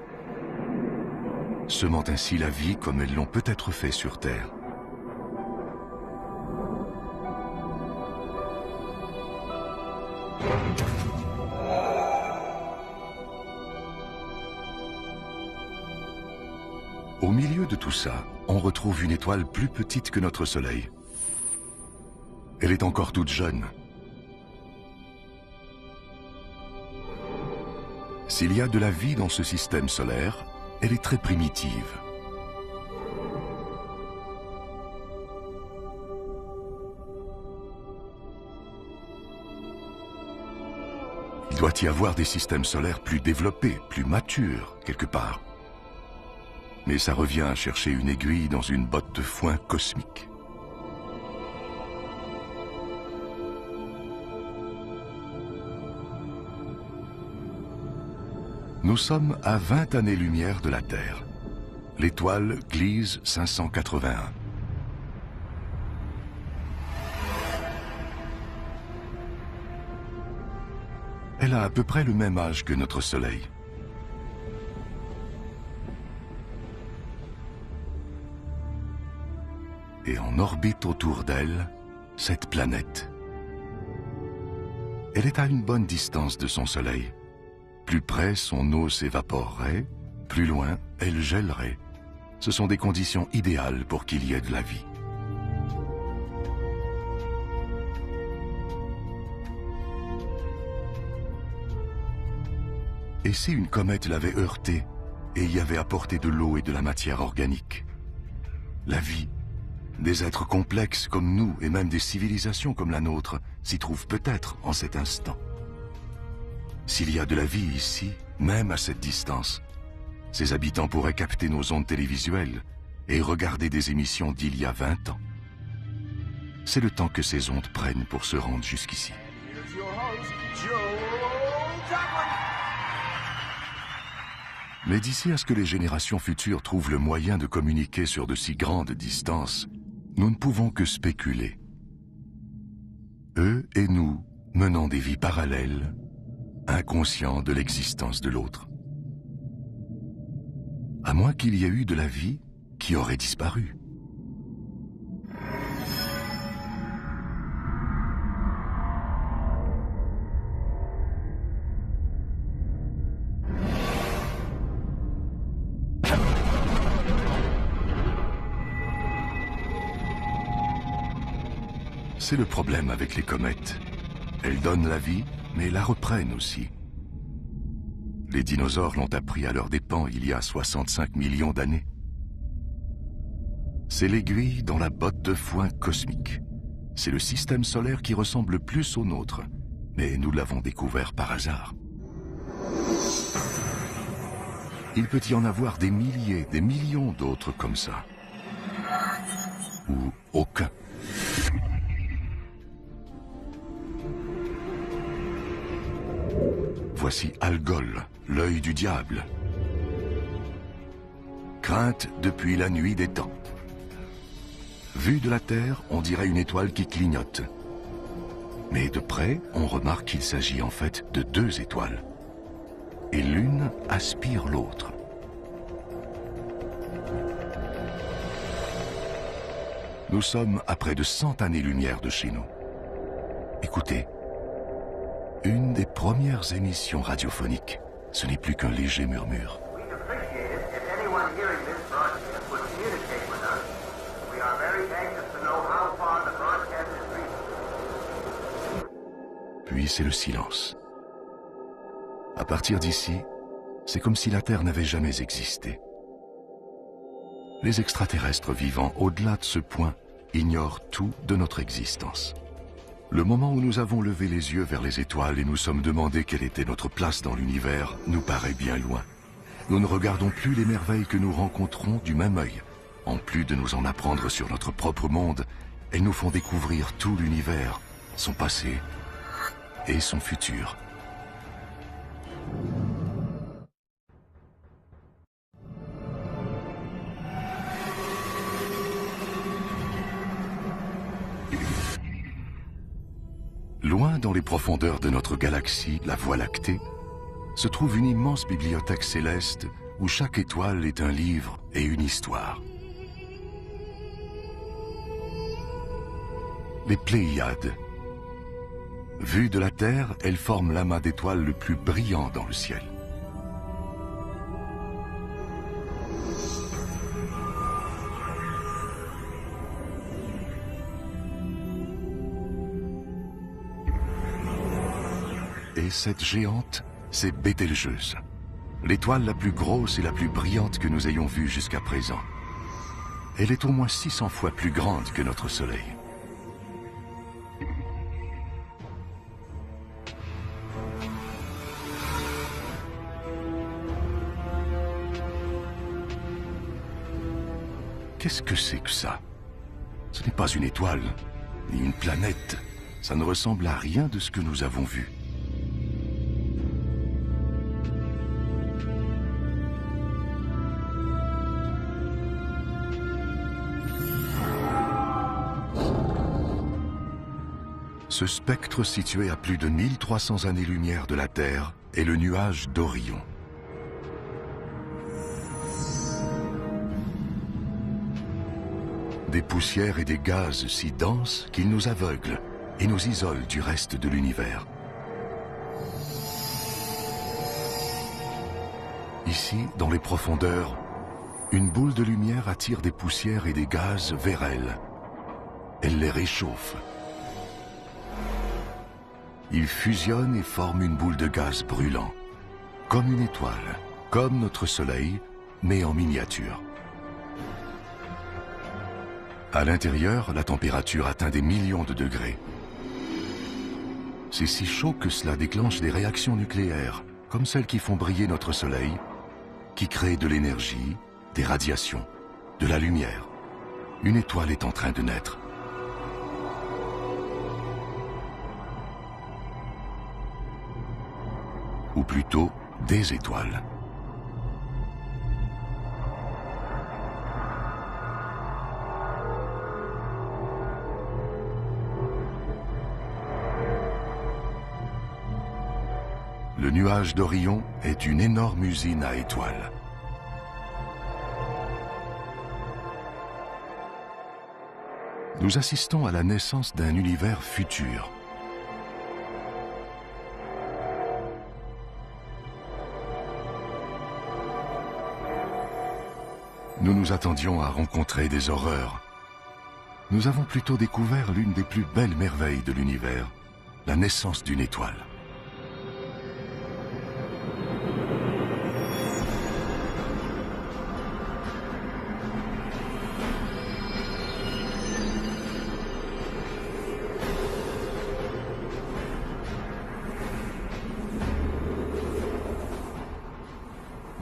semant ainsi la vie comme elles l'ont peut-être fait sur Terre. Au milieu de tout ça, on retrouve une étoile plus petite que notre Soleil. Elle est encore toute jeune. S'il y a de la vie dans ce système solaire, elle est très primitive. Il doit y avoir des systèmes solaires plus développés, plus matures, quelque part. Mais ça revient à chercher une aiguille dans une botte de foin cosmique. Nous sommes à 20 années-lumière de la Terre. L'étoile Gliese 581. Elle a à peu près le même âge que notre Soleil. Et en orbite autour d'elle, cette planète. Elle est à une bonne distance de son Soleil. Plus près, son eau s'évaporerait, plus loin, elle gèlerait. Ce sont des conditions idéales pour qu'il y ait de la vie. Et si une comète l'avait heurtée et y avait apporté de l'eau et de la matière organique? La vie, des êtres complexes comme nous et même des civilisations comme la nôtre s'y trouvent peut-être en cet instant. S'il y a de la vie ici, même à cette distance, ses habitants pourraient capter nos ondes télévisuelles et regarder des émissions d'il y a 20 ans. C'est le temps que ces ondes prennent pour se rendre jusqu'ici. Mais d'ici à ce que les générations futures trouvent le moyen de communiquer sur de si grandes distances, nous ne pouvons que spéculer. Eux et nous menant des vies parallèles, inconscients de l'existence de l'autre. À moins qu'il y ait eu de la vie qui aurait disparu. C'est le problème avec les comètes. Elles donnent la vie, mais la reprennent aussi. Les dinosaures l'ont appris à leurs dépens il y a 65 millions d'années. C'est l'aiguille dans la botte de foin cosmique. C'est le système solaire qui ressemble le plus au nôtre, mais nous l'avons découvert par hasard. Il peut y en avoir des milliers, des millions d'autres comme ça. Ou aucun. Voici Algol, l'œil du diable. Crainte depuis la nuit des temps. Vue de la Terre, on dirait une étoile qui clignote. Mais de près, on remarque qu'il s'agit en fait de deux étoiles. Et l'une aspire l'autre. Nous sommes à près de 100 années-lumière de chez nous. Écoutez. Une des premières émissions radiophoniques. Ce n'est plus qu'un léger murmure. Puis c'est le silence. À partir d'ici, c'est comme si la Terre n'avait jamais existé. Les extraterrestres vivant au-delà de ce point ignorent tout de notre existence. Le moment où nous avons levé les yeux vers les étoiles et nous sommes demandé quelle était notre place dans l'univers nous paraît bien loin. Nous ne regardons plus les merveilles que nous rencontrons du même œil. En plus de nous en apprendre sur notre propre monde, elles nous font découvrir tout l'univers, son passé et son futur. Loin dans les profondeurs de notre galaxie, la Voie lactée, se trouve une immense bibliothèque céleste où chaque étoile est un livre et une histoire. Les Pléiades. Vues de la Terre, elles forment l'amas d'étoiles le plus brillant dans le ciel. Et cette géante, c'est Bételgeuse, l'étoile la plus grosse et la plus brillante que nous ayons vue jusqu'à présent. Elle est au moins 600 fois plus grande que notre Soleil. Qu'est-ce que c'est que ça? Ce n'est pas une étoile, ni une planète. Ça ne ressemble à rien de ce que nous avons vu. Ce spectre situé à plus de 1300 années-lumière de la Terre est le nuage d'Orion. Des poussières et des gaz si denses qu'ils nous aveuglent et nous isolent du reste de l'univers. Ici, dans les profondeurs, une boule de lumière attire des poussières et des gaz vers elle. Elle les réchauffe. Ils fusionnent et forment une boule de gaz brûlant, comme une étoile, comme notre Soleil, mais en miniature. À l'intérieur, la température atteint des millions de degrés. C'est si chaud que cela déclenche des réactions nucléaires, comme celles qui font briller notre Soleil, qui créent de l'énergie, des radiations, de la lumière. Une étoile est en train de naître. Ou plutôt, des étoiles. Le nuage d'Orion est une énorme usine à étoiles. Nous assistons à la naissance d'un univers futur. Nous nous attendions à rencontrer des horreurs. Nous avons plutôt découvert l'une des plus belles merveilles de l'univers, la naissance d'une étoile.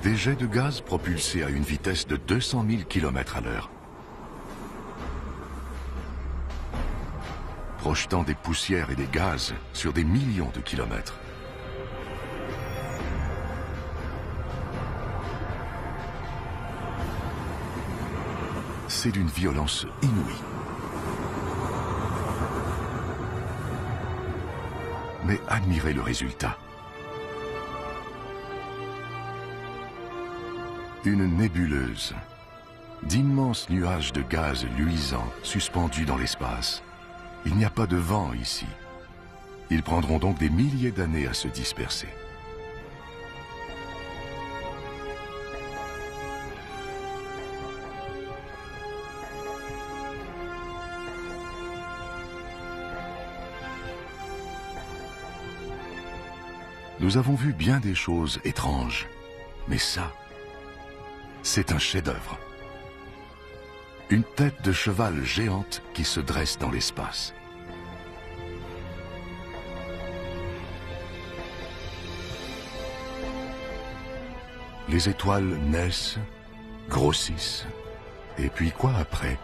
Des jets de gaz propulsés à une vitesse de 200 000 km/h. Projetant des poussières et des gaz sur des millions de kilomètres. C'est d'une violence inouïe. Mais admirez le résultat. Une nébuleuse, d'immenses nuages de gaz luisants suspendus dans l'espace. Il n'y a pas de vent ici. Ils prendront donc des milliers d'années à se disperser. Nous avons vu bien des choses étranges, mais ça, c'est un chef-d'œuvre. Une tête de cheval géante qui se dresse dans l'espace. Les étoiles naissent, grossissent, et puis quoi après?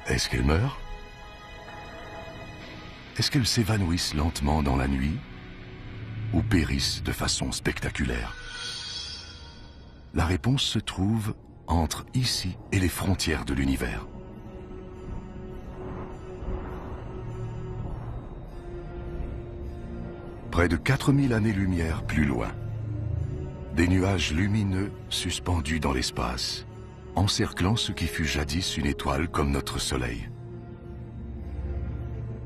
Est-ce qu'elles meurent? Est-ce qu'elles s'évanouissent lentement dans la nuit? Ou périssent de façon spectaculaire? La réponse se trouve entre ici et les frontières de l'univers. Près de 4000 années-lumière plus loin, des nuages lumineux suspendus dans l'espace, encerclant ce qui fut jadis une étoile comme notre Soleil.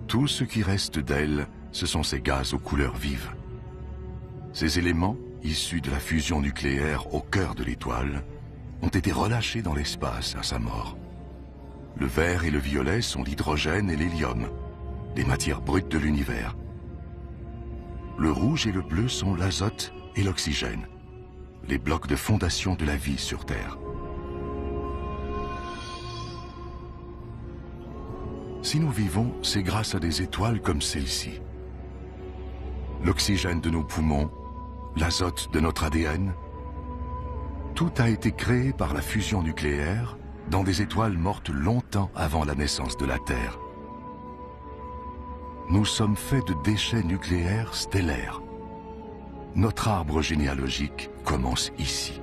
Tout ce qui reste d'elle, ce sont ces gaz aux couleurs vives. Ces éléments, issus de la fusion nucléaire au cœur de l'étoile, ont été relâchés dans l'espace à sa mort. Le vert et le violet sont l'hydrogène et l'hélium, les matières brutes de l'univers. Le rouge et le bleu sont l'azote et l'oxygène, les blocs de fondation de la vie sur Terre. Si nous vivons, c'est grâce à des étoiles comme celle-ci. L'oxygène de nos poumons, l'azote de notre ADN, tout a été créé par la fusion nucléaire dans des étoiles mortes longtemps avant la naissance de la Terre. Nous sommes faits de déchets nucléaires stellaires. Notre arbre généalogique commence ici.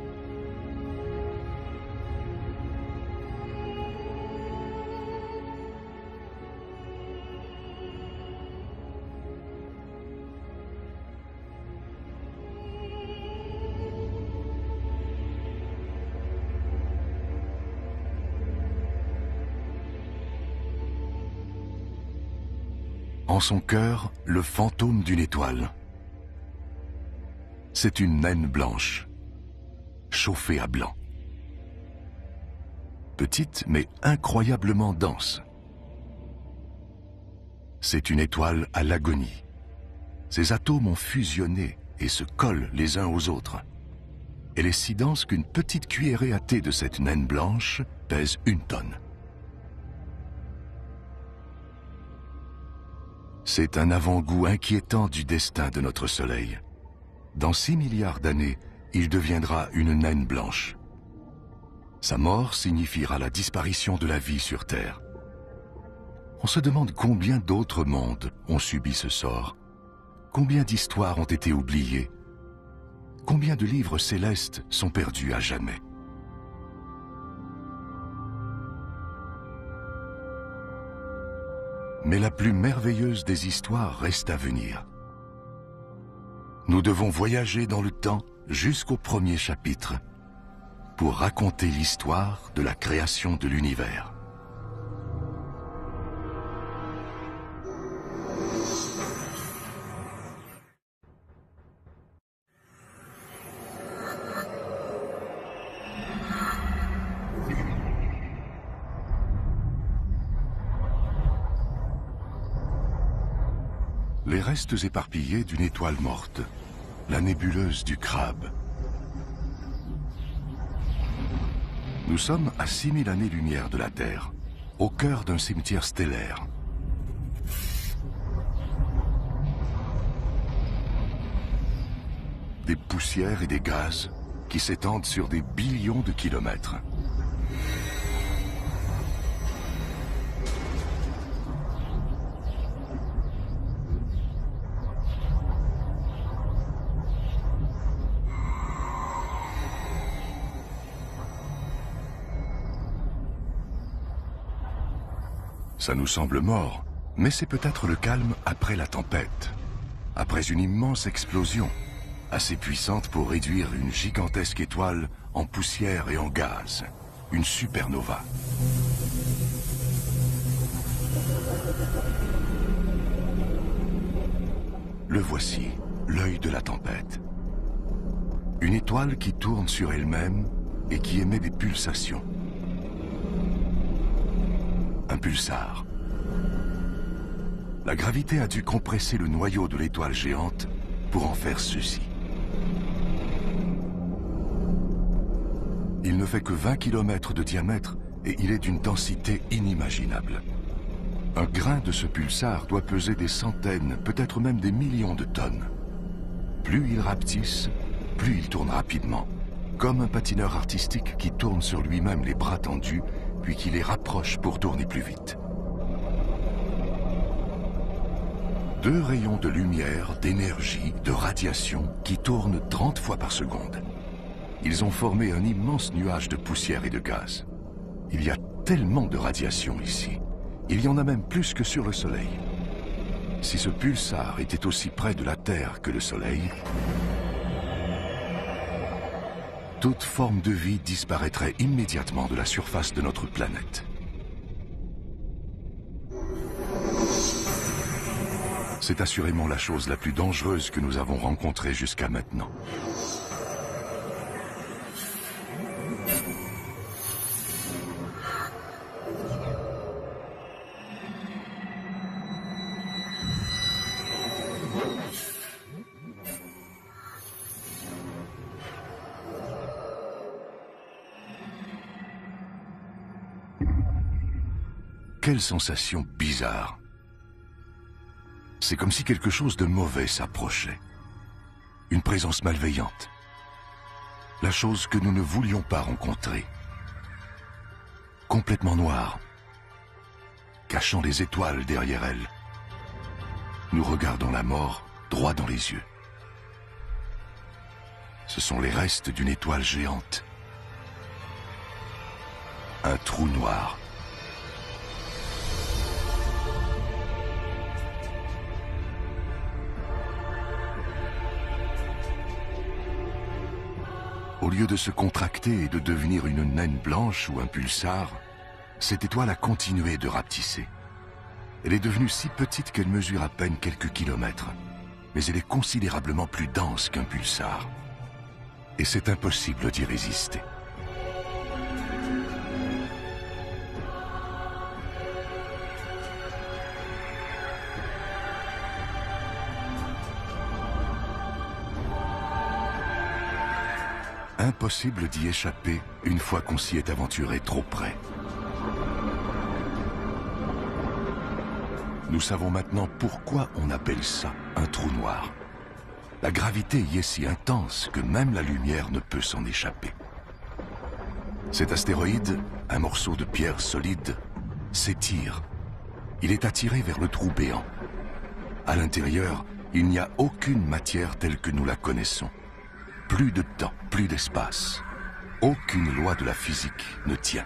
En son cœur, le fantôme d'une étoile. C'est une naine blanche, chauffée à blanc. Petite mais incroyablement dense. C'est une étoile à l'agonie. Ses atomes ont fusionné et se collent les uns aux autres. Elle est si dense qu'une petite cuillerée à thé de cette naine blanche pèse 1 tonne. C'est un avant-goût inquiétant du destin de notre Soleil. Dans 6 milliards d'années, il deviendra une naine blanche. Sa mort signifiera la disparition de la vie sur Terre. On se demande combien d'autres mondes ont subi ce sort. Combien d'histoires ont été oubliées? Combien de livres célestes sont perdus à jamais? Mais la plus merveilleuse des histoires reste à venir. Nous devons voyager dans le temps jusqu'au premier chapitre pour raconter l'histoire de la création de l'univers. Les restes éparpillés d'une étoile morte, la nébuleuse du Crabe. Nous sommes à 6000 années-lumière de la Terre, au cœur d'un cimetière stellaire. Des poussières et des gaz qui s'étendent sur des billions de kilomètres. Ça nous semble mort, mais c'est peut-être le calme après la tempête, après une immense explosion, assez puissante pour réduire une gigantesque étoile en poussière et en gaz, une supernova. Le voici, l'œil de la tempête. Une étoile qui tourne sur elle-même et qui émet des pulsations. Un pulsar. La gravité a dû compresser le noyau de l'étoile géante pour en faire ceci. Il ne fait que 20 km de diamètre et il est d'une densité inimaginable. Un grain de ce pulsar doit peser des centaines, peut-être même des millions de tonnes. Plus il rapetisse, plus il tourne rapidement, comme un patineur artistique qui tourne sur lui-même les bras tendus puis qui les rapproche pour tourner plus vite. 2 rayons de lumière, d'énergie, de radiation qui tournent 30 fois par seconde. Ils ont formé un immense nuage de poussière et de gaz. Il y a tellement de radiation ici. Il y en a même plus que sur le Soleil. Si ce pulsar était aussi près de la Terre que le Soleil, toute forme de vie disparaîtrait immédiatement de la surface de notre planète. C'est assurément la chose la plus dangereuse que nous avons rencontrée jusqu'à maintenant. Quelle sensation bizarre. C'est comme si quelque chose de mauvais s'approchait. Une présence malveillante. La chose que nous ne voulions pas rencontrer. Complètement noire. Cachant les étoiles derrière elle. Nous regardons la mort droit dans les yeux. Ce sont les restes d'une étoile géante. Un trou noir. Au lieu de se contracter et de devenir une naine blanche ou un pulsar, cette étoile a continué de rapetisser. Elle est devenue si petite qu'elle mesure à peine quelques kilomètres, mais elle est considérablement plus dense qu'un pulsar. Et c'est impossible d'y résister. Impossible d'y échapper une fois qu'on s'y est aventuré trop près. Nous savons maintenant pourquoi on appelle ça un trou noir. La gravité y est si intense que même la lumière ne peut s'en échapper. Cet astéroïde, un morceau de pierre solide, s'étire. Il est attiré vers le trou béant. À l'intérieur, il n'y a aucune matière telle que nous la connaissons. Plus de temps, plus d'espace. Aucune loi de la physique ne tient.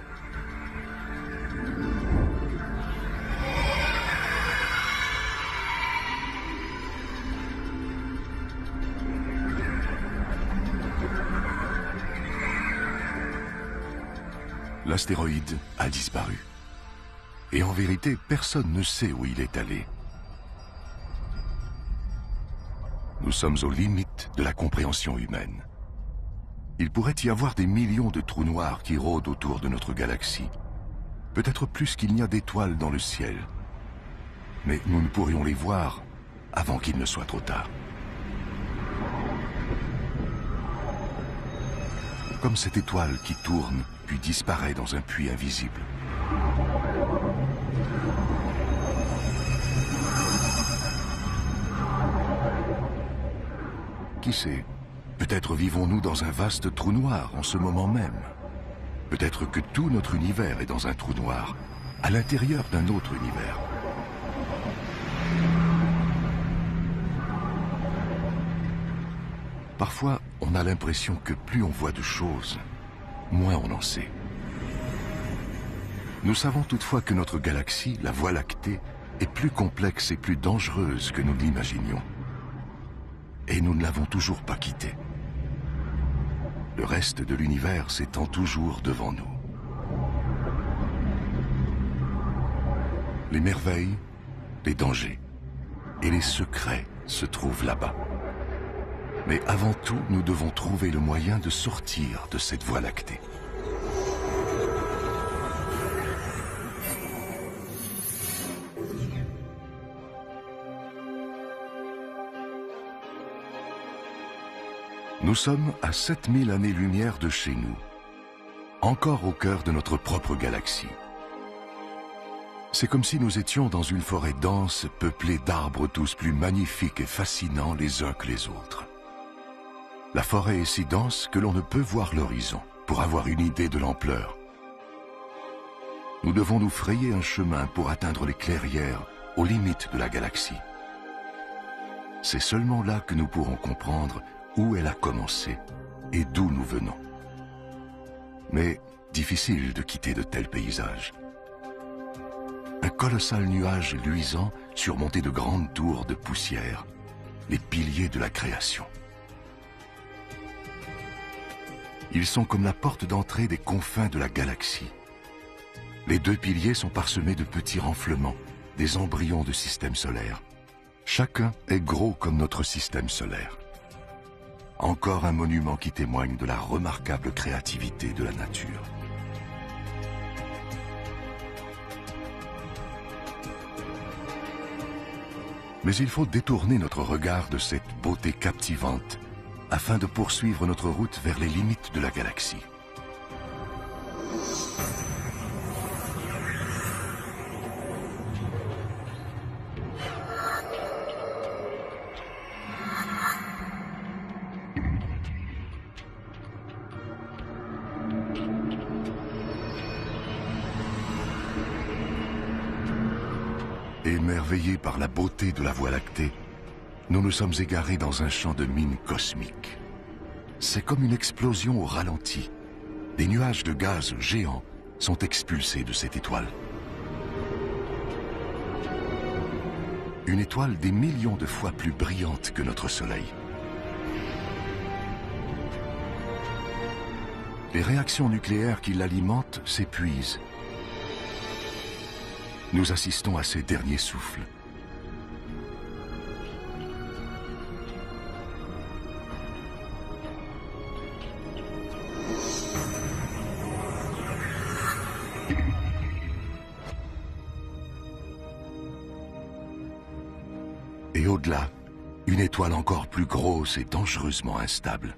L'astéroïde a disparu. Et en vérité, personne ne sait où il est allé. Nous sommes aux limites de la compréhension humaine. Il pourrait y avoir des millions de trous noirs qui rôdent autour de notre galaxie. Peut-être plus qu'il n'y a d'étoiles dans le ciel. Mais nous ne pourrions les voir avant qu'il ne soit trop tard. Comme cette étoile qui tourne puis disparaît dans un puits invisible. Qui sait, peut-être vivons-nous dans un vaste trou noir en ce moment même. Peut-être que tout notre univers est dans un trou noir, à l'intérieur d'un autre univers. Parfois, on a l'impression que plus on voit de choses, moins on en sait. Nous savons toutefois que notre galaxie, la Voie lactée, est plus complexe et plus dangereuse que nous ne l'imaginions. Et nous ne l'avons toujours pas quittée. Le reste de l'univers s'étend toujours devant nous. Les merveilles, les dangers et les secrets se trouvent là-bas. Mais avant tout, nous devons trouver le moyen de sortir de cette Voie lactée. Nous sommes à 7000 années-lumière de chez nous, encore au cœur de notre propre galaxie. C'est comme si nous étions dans une forêt dense, peuplée d'arbres tous plus magnifiques et fascinants les uns que les autres. La forêt est si dense que l'on ne peut voir l'horizon pour avoir une idée de l'ampleur. Nous devons nous frayer un chemin pour atteindre les clairières aux limites de la galaxie. C'est seulement là que nous pourrons comprendre où elle a commencé et d'où nous venons. Mais difficile de quitter de tels paysages. Un colossal nuage luisant surmonté de grandes tours de poussière, les piliers de la création. Ils sont comme la porte d'entrée des confins de la galaxie. Les deux piliers sont parsemés de petits renflements, des embryons de systèmes solaires. Chacun est gros comme notre système solaire. Encore un monument qui témoigne de la remarquable créativité de la nature. Mais il faut détourner notre regard de cette beauté captivante afin de poursuivre notre route vers les limites de la galaxie. Émerveillés par la beauté de la Voie lactée, nous nous sommes égarés dans un champ de mines cosmiques. C'est comme une explosion au ralenti. Des nuages de gaz géants sont expulsés de cette étoile. Une étoile des millions de fois plus brillante que notre Soleil. Les réactions nucléaires qui l'alimentent s'épuisent. Nous assistons à ses derniers souffles. Et au-delà, une étoile encore plus grosse et dangereusement instable.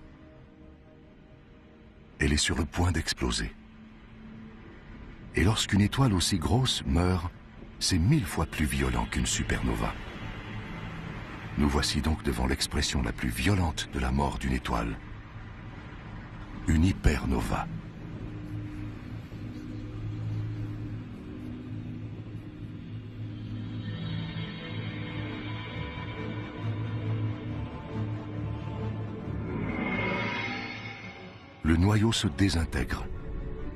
Elle est sur le point d'exploser. Et lorsqu'une étoile aussi grosse meurt, c'est 1000 fois plus violent qu'une supernova. Nous voici donc devant l'expression la plus violente de la mort d'une étoile. Une hypernova. Le noyau se désintègre.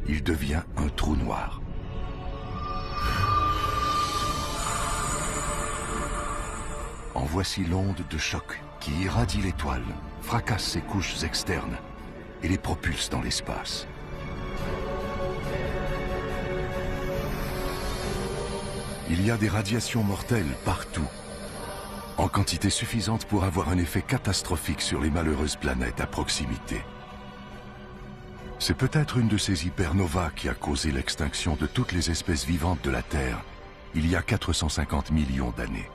Il devient un trou noir. En voici l'onde de choc qui irradie l'étoile, fracasse ses couches externes et les propulse dans l'espace. Il y a des radiations mortelles partout, en quantité suffisante pour avoir un effet catastrophique sur les malheureuses planètes à proximité. C'est peut-être une de ces hypernovas qui a causé l'extinction de toutes les espèces vivantes de la Terre il y a 450 millions d'années.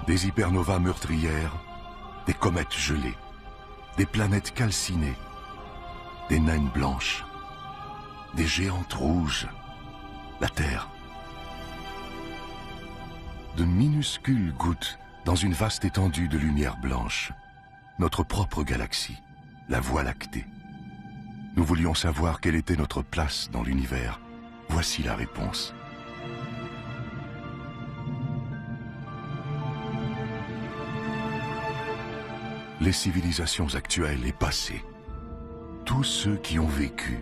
Des hypernovas meurtrières, des comètes gelées, des planètes calcinées, des naines blanches, des géantes rouges, la Terre. De minuscules gouttes dans une vaste étendue de lumière blanche. Notre propre galaxie, la Voie lactée. Nous voulions savoir quelle était notre place dans l'univers. Voici la réponse. Les civilisations actuelles et passées, tous ceux qui ont vécu,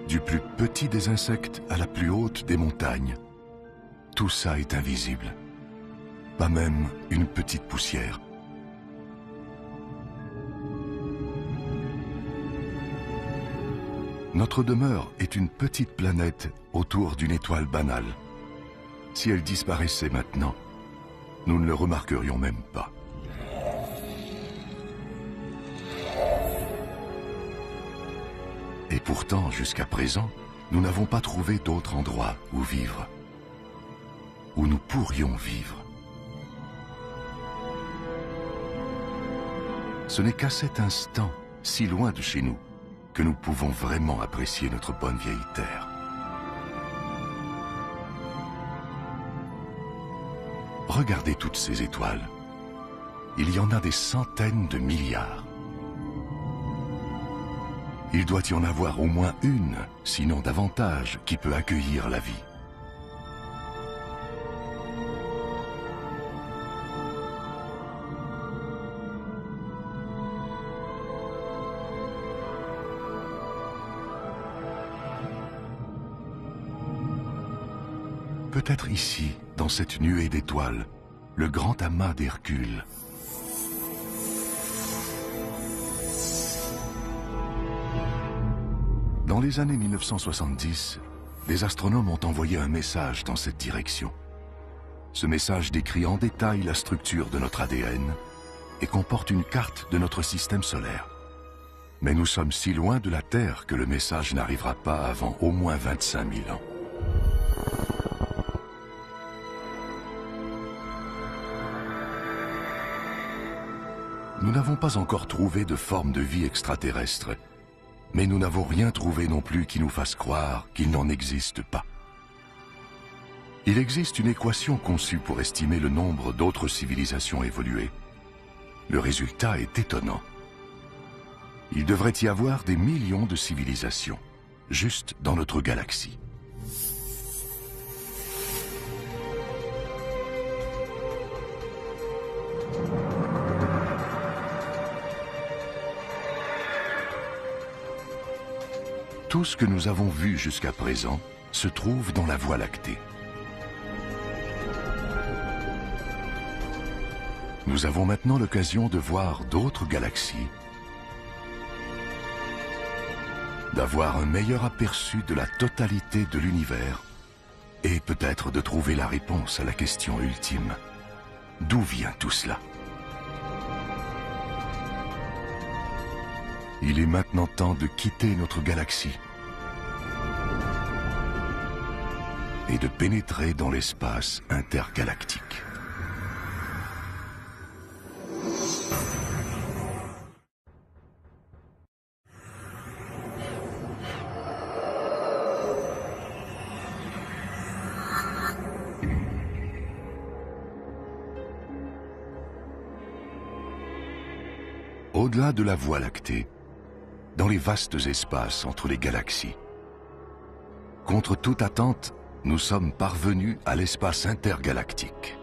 du plus petit des insectes à la plus haute des montagnes, tout ça est invisible. Pas même une petite poussière. Notre demeure est une petite planète autour d'une étoile banale. Si elle disparaissait maintenant, nous ne le remarquerions même pas. Et pourtant, jusqu'à présent, nous n'avons pas trouvé d'autre endroit où vivre, où nous pourrions vivre. Ce n'est qu'à cet instant, si loin de chez nous, que nous pouvons vraiment apprécier notre bonne vieille Terre. Regardez toutes ces étoiles. Il y en a des centaines de milliards. Il doit y en avoir au moins une, sinon davantage, qui peut accueillir la vie. Peut-être ici, dans cette nuée d'étoiles, le grand amas d'Hercule. Dans les années 1970, des astronomes ont envoyé un message dans cette direction. Ce message décrit en détail la structure de notre ADN et comporte une carte de notre système solaire. Mais nous sommes si loin de la Terre que le message n'arrivera pas avant au moins 25 000 ans. Nous n'avons pas encore trouvé de forme de vie extraterrestre, mais nous n'avons rien trouvé non plus qui nous fasse croire qu'il n'en existe pas. Il existe une équation conçue pour estimer le nombre d'autres civilisations évoluées. Le résultat est étonnant. Il devrait y avoir des millions de civilisations, juste dans notre galaxie. Tout ce que nous avons vu jusqu'à présent se trouve dans la Voie lactée. Nous avons maintenant l'occasion de voir d'autres galaxies, d'avoir un meilleur aperçu de la totalité de l'univers et peut-être de trouver la réponse à la question ultime. D'où vient tout cela? Il est maintenant temps de quitter notre galaxie et de pénétrer dans l'espace intergalactique. Au-delà de la Voie lactée, dans les vastes espaces entre les galaxies, contre toute attente, nous sommes parvenus à l'espace intergalactique.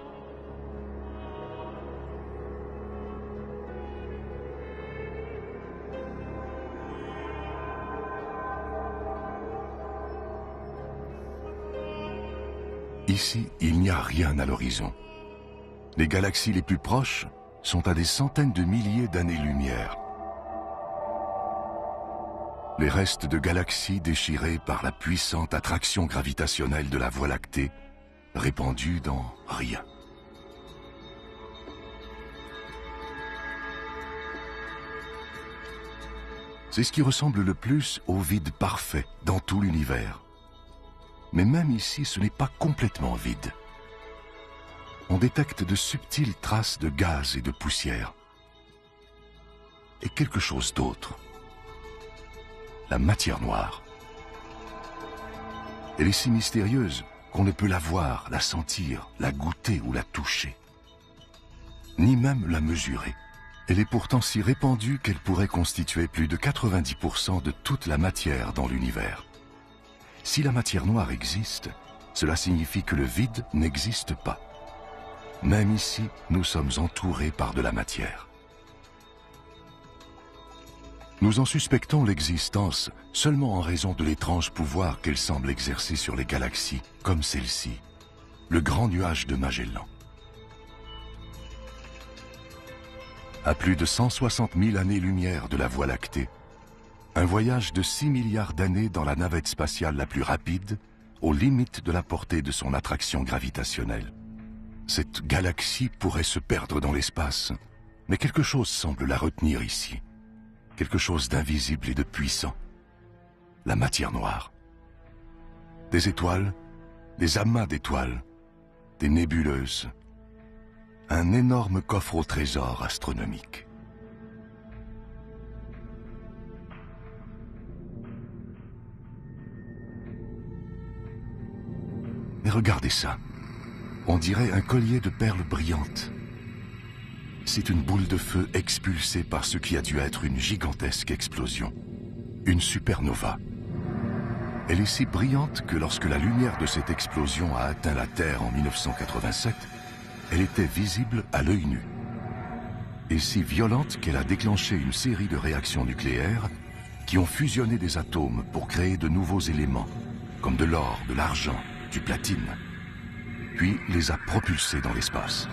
Ici, il n'y a rien à l'horizon. Les galaxies les plus proches sont à des centaines de milliers d'années-lumière. Les restes de galaxies déchirées par la puissante attraction gravitationnelle de la Voie lactée, répandue dans rien. C'est ce qui ressemble le plus au vide parfait dans tout l'univers. Mais même ici, ce n'est pas complètement vide. On détecte de subtiles traces de gaz et de poussière. Et quelque chose d'autre. La matière noire. Elle est si mystérieuse qu'on ne peut la voir, la sentir, la goûter ou la toucher. Ni même la mesurer. Elle est pourtant si répandue qu'elle pourrait constituer plus de 90% de toute la matière dans l'univers. Si la matière noire existe, cela signifie que le vide n'existe pas. Même ici, nous sommes entourés par de la matière. Nous en suspectons l'existence seulement en raison de l'étrange pouvoir qu'elle semble exercer sur les galaxies, comme celle-ci, le grand nuage de Magellan. À plus de 160 000 années-lumière de la Voie lactée, un voyage de 6 milliards d'années dans la navette spatiale la plus rapide, aux limites de la portée de son attraction gravitationnelle. Cette galaxie pourrait se perdre dans l'espace, mais quelque chose semble la retenir ici. Quelque chose d'invisible et de puissant. La matière noire. Des étoiles, des amas d'étoiles, des nébuleuses. Un énorme coffre au trésor astronomique. Mais regardez ça. On dirait un collier de perles brillantes. C'est une boule de feu expulsée par ce qui a dû être une gigantesque explosion. Une supernova. Elle est si brillante que lorsque la lumière de cette explosion a atteint la Terre en 1987, elle était visible à l'œil nu. Et si violente qu'elle a déclenché une série de réactions nucléaires qui ont fusionné des atomes pour créer de nouveaux éléments, comme de l'or, de l'argent, du platine, puis les a propulsés dans l'espace.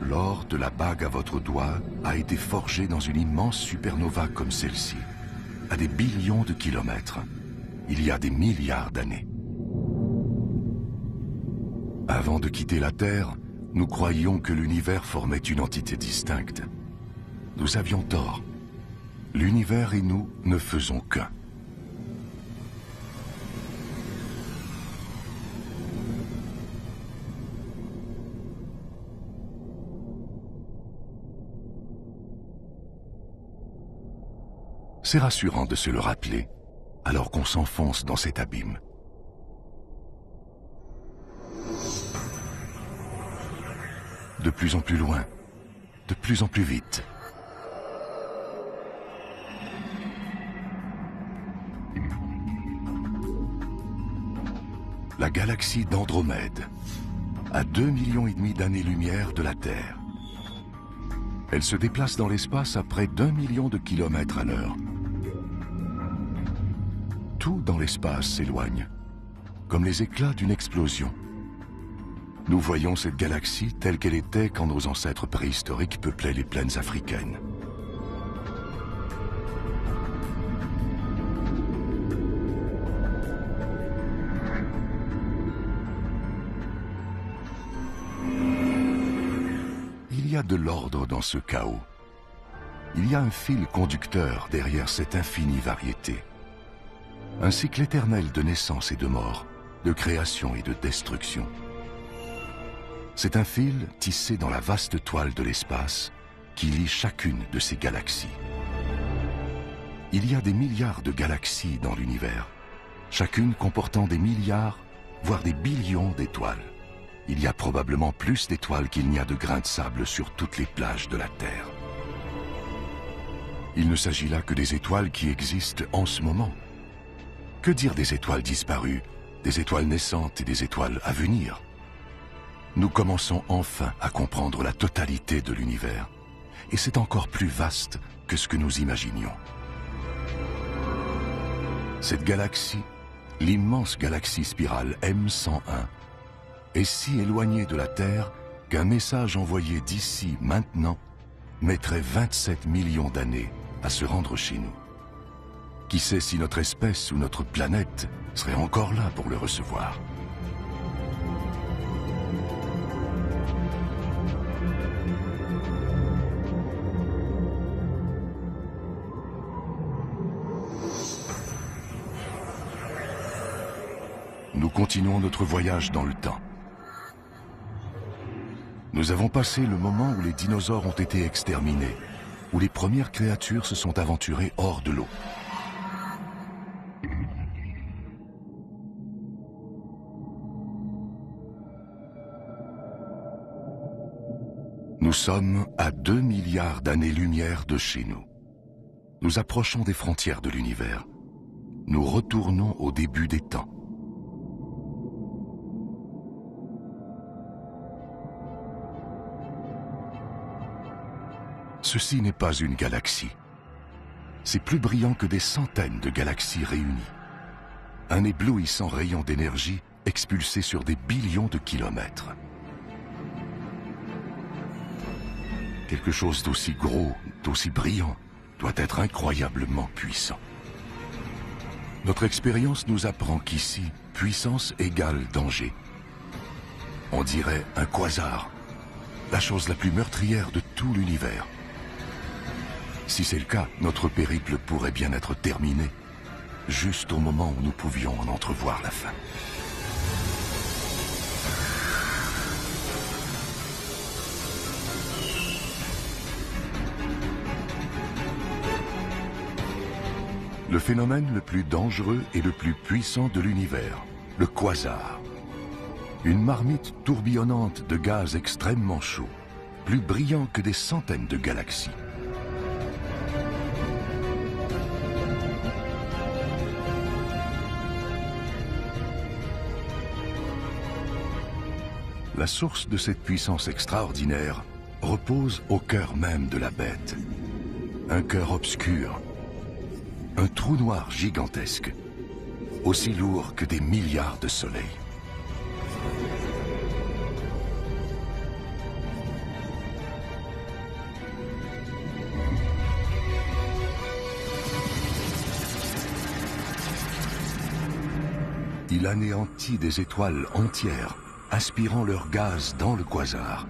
L'or de la bague à votre doigt a été forgé dans une immense supernova comme celle-ci, à des billions de kilomètres, il y a des milliards d'années. Avant de quitter la Terre, nous croyions que l'univers formait une entité distincte. Nous avions tort. L'univers et nous ne faisons qu'un. C'est rassurant de se le rappeler, alors qu'on s'enfonce dans cet abîme. De plus en plus loin, de plus en plus vite. La galaxie d'Andromède, à 2,5 millions d'années-lumière de la Terre. Elle se déplace dans l'espace à près d'1 million de kilomètres à l'heure. Tout dans l'espace s'éloigne, comme les éclats d'une explosion. Nous voyons cette galaxie telle qu'elle était quand nos ancêtres préhistoriques peuplaient les plaines africaines. Il y a de l'ordre dans ce chaos. Il y a un fil conducteur derrière cette infinie variété. Un cycle éternel de naissance et de mort, de création et de destruction. C'est un fil tissé dans la vaste toile de l'espace qui lie chacune de ces galaxies. Il y a des milliards de galaxies dans l'univers, chacune comportant des milliards, voire des billions d'étoiles. Il y a probablement plus d'étoiles qu'il n'y a de grains de sable sur toutes les plages de la Terre. Il ne s'agit là que des étoiles qui existent en ce moment. Que dire des étoiles disparues, des étoiles naissantes et des étoiles à venir? Nous commençons enfin à comprendre la totalité de l'univers. Et c'est encore plus vaste que ce que nous imaginions. Cette galaxie, l'immense galaxie spirale M101, est si éloignée de la Terre qu'un message envoyé d'ici maintenant mettrait 27 millions d'années à se rendre chez nous. Qui sait si notre espèce ou notre planète serait encore là pour le recevoir? Nous continuons notre voyage dans le temps. Nous avons passé le moment où les dinosaures ont été exterminés, où les premières créatures se sont aventurées hors de l'eau. Nous sommes à 2 milliards d'années-lumière de chez nous. Nous approchons des frontières de l'univers. Nous retournons au début des temps. Ceci n'est pas une galaxie. C'est plus brillant que des centaines de galaxies réunies. Un éblouissant rayon d'énergie expulsé sur des billions de kilomètres. Quelque chose d'aussi gros, d'aussi brillant, doit être incroyablement puissant. Notre expérience nous apprend qu'ici, puissance égale danger. On dirait un quasar, la chose la plus meurtrière de tout l'univers. Si c'est le cas, notre périple pourrait bien être terminé, juste au moment où nous pouvions en entrevoir la fin. Le phénomène le plus dangereux et le plus puissant de l'univers, le quasar. Une marmite tourbillonnante de gaz extrêmement chaud, plus brillant que des centaines de galaxies. La source de cette puissance extraordinaire repose au cœur même de la bête. Un cœur obscur, un trou noir gigantesque, aussi lourd que des milliards de soleils. Il anéantit des étoiles entières, aspirant leur gaz dans le quasar,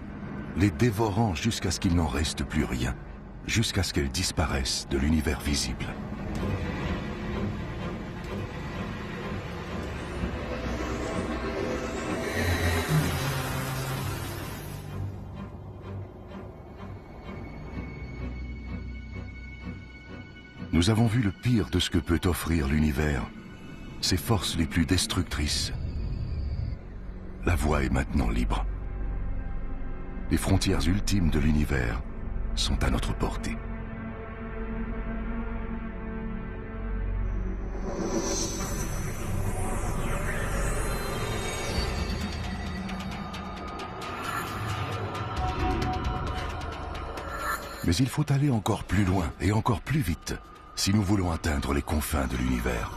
les dévorant jusqu'à ce qu'il n'en reste plus rien, jusqu'à ce qu'elles disparaissent de l'univers visible. Nous avons vu le pire de ce que peut offrir l'univers, ses forces les plus destructrices. La voie est maintenant libre. Les frontières ultimes de l'univers sont à notre portée. Mais il faut aller encore plus loin et encore plus vite si nous voulons atteindre les confins de l'univers.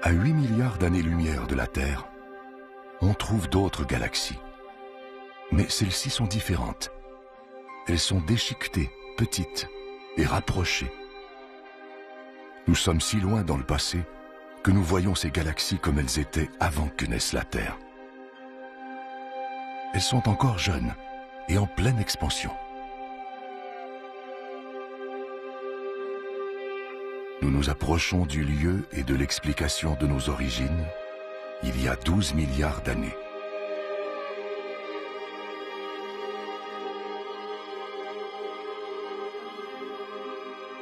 À 8 milliards d'années-lumière de la Terre, on trouve d'autres galaxies. Mais celles-ci sont différentes. Elles sont déchiquetées, petites et rapprochées. Nous sommes si loin dans le passé que nous voyons ces galaxies comme elles étaient avant que naisse la Terre. Elles sont encore jeunes et en pleine expansion. Nous nous approchons du lieu et de l'explication de nos origines, il y a 12 milliards d'années.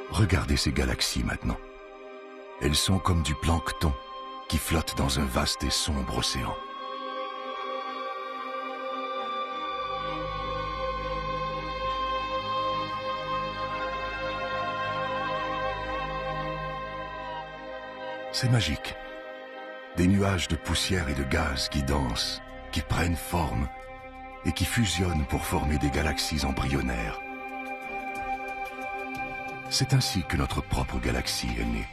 Regardez ces galaxies maintenant. Elles sont comme du plancton qui flotte dans un vaste et sombre océan. C'est magique. Des nuages de poussière et de gaz qui dansent, qui prennent forme et qui fusionnent pour former des galaxies embryonnaires. C'est ainsi que notre propre galaxie est née.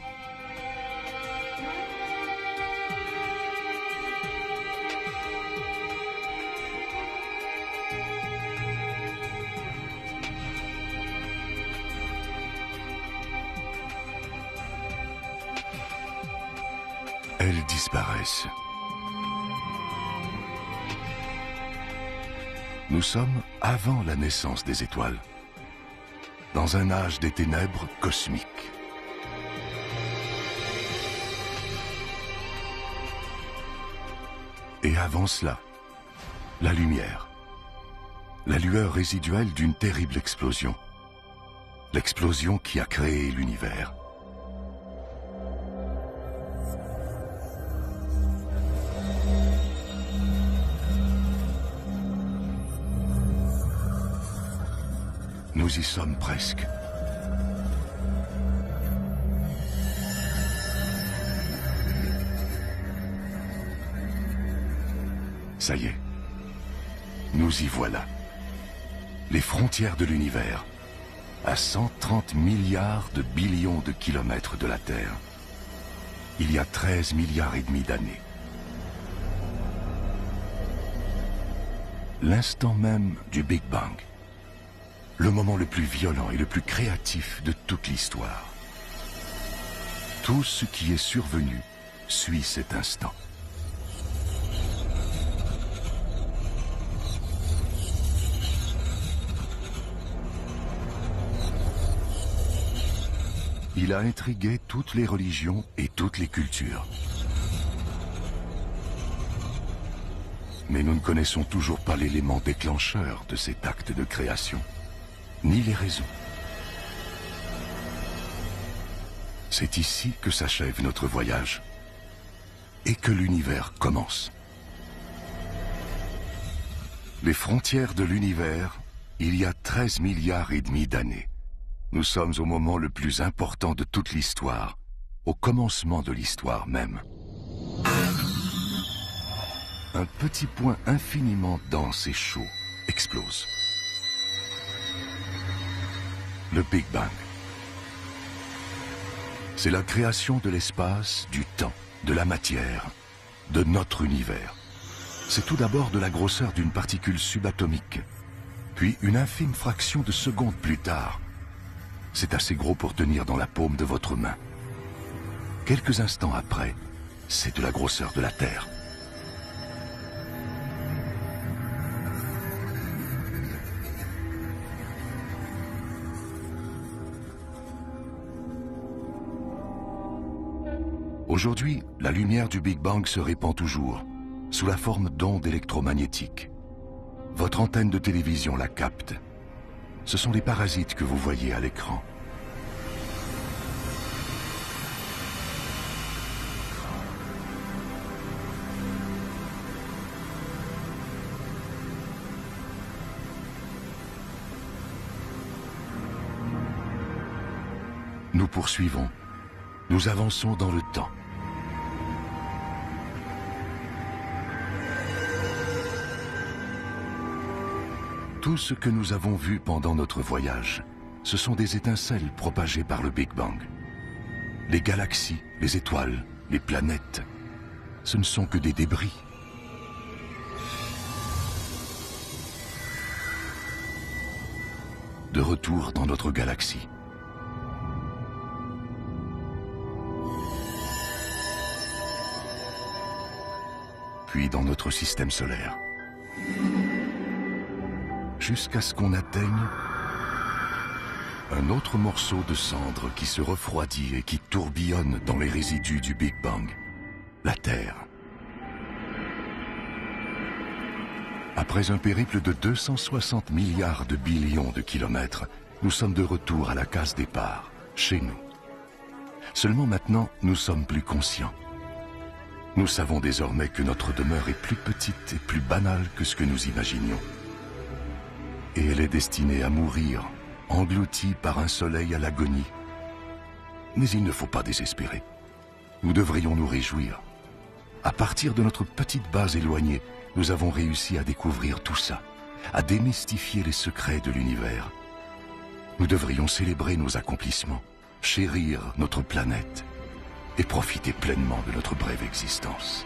Elles disparaissent. Nous sommes avant la naissance des étoiles, dans un âge des ténèbres cosmiques. Et avant cela, la lumière, la lueur résiduelle d'une terrible explosion, l'explosion qui a créé l'univers. Nous y sommes presque. Ça y est, nous y voilà. Les frontières de l'univers, à 130 milliards de billions de kilomètres de la Terre, il y a 13 milliards et demi d'années. L'instant même du Big Bang. Le moment le plus violent et le plus créatif de toute l'histoire. Tout ce qui est survenu suit cet instant. Il a intrigué toutes les religions et toutes les cultures. Mais nous ne connaissons toujours pas l'élément déclencheur de cet acte de création, ni les raisons. C'est ici que s'achève notre voyage et que l'univers commence. Les frontières de l'univers, il y a 13 milliards et demi d'années. Nous sommes au moment le plus important de toute l'histoire, au commencement de l'histoire même. Un petit point infiniment dense et chaud explose. Le Big Bang. C'est la création de l'espace, du temps, de la matière, de notre univers. C'est tout d'abord de la grosseur d'une particule subatomique, puis une infime fraction de seconde plus tard. C'est assez gros pour tenir dans la paume de votre main. Quelques instants après, c'est de la grosseur de la Terre. Aujourd'hui, la lumière du Big Bang se répand toujours, sous la forme d'ondes électromagnétiques. Votre antenne de télévision la capte. Ce sont les parasites que vous voyez à l'écran. Nous poursuivons. Nous avançons dans le temps. Tout ce que nous avons vu pendant notre voyage, ce sont des étincelles propagées par le Big Bang. Les galaxies, les étoiles, les planètes, ce ne sont que des débris. De retour dans notre galaxie. Puis dans notre système solaire. Jusqu'à ce qu'on atteigne un autre morceau de cendre qui se refroidit et qui tourbillonne dans les résidus du Big Bang, la Terre. Après un périple de 260 milliards de billions de kilomètres, nous sommes de retour à la case départ, chez nous. Seulement maintenant, nous sommes plus conscients. Nous savons désormais que notre demeure est plus petite et plus banale que ce que nous imaginions. Et elle est destinée à mourir, engloutie par un soleil à l'agonie. Mais il ne faut pas désespérer. Nous devrions nous réjouir. À partir de notre petite base éloignée, nous avons réussi à découvrir tout ça. à démystifier les secrets de l'univers. Nous devrions célébrer nos accomplissements, chérir notre planète et profiter pleinement de notre brève existence.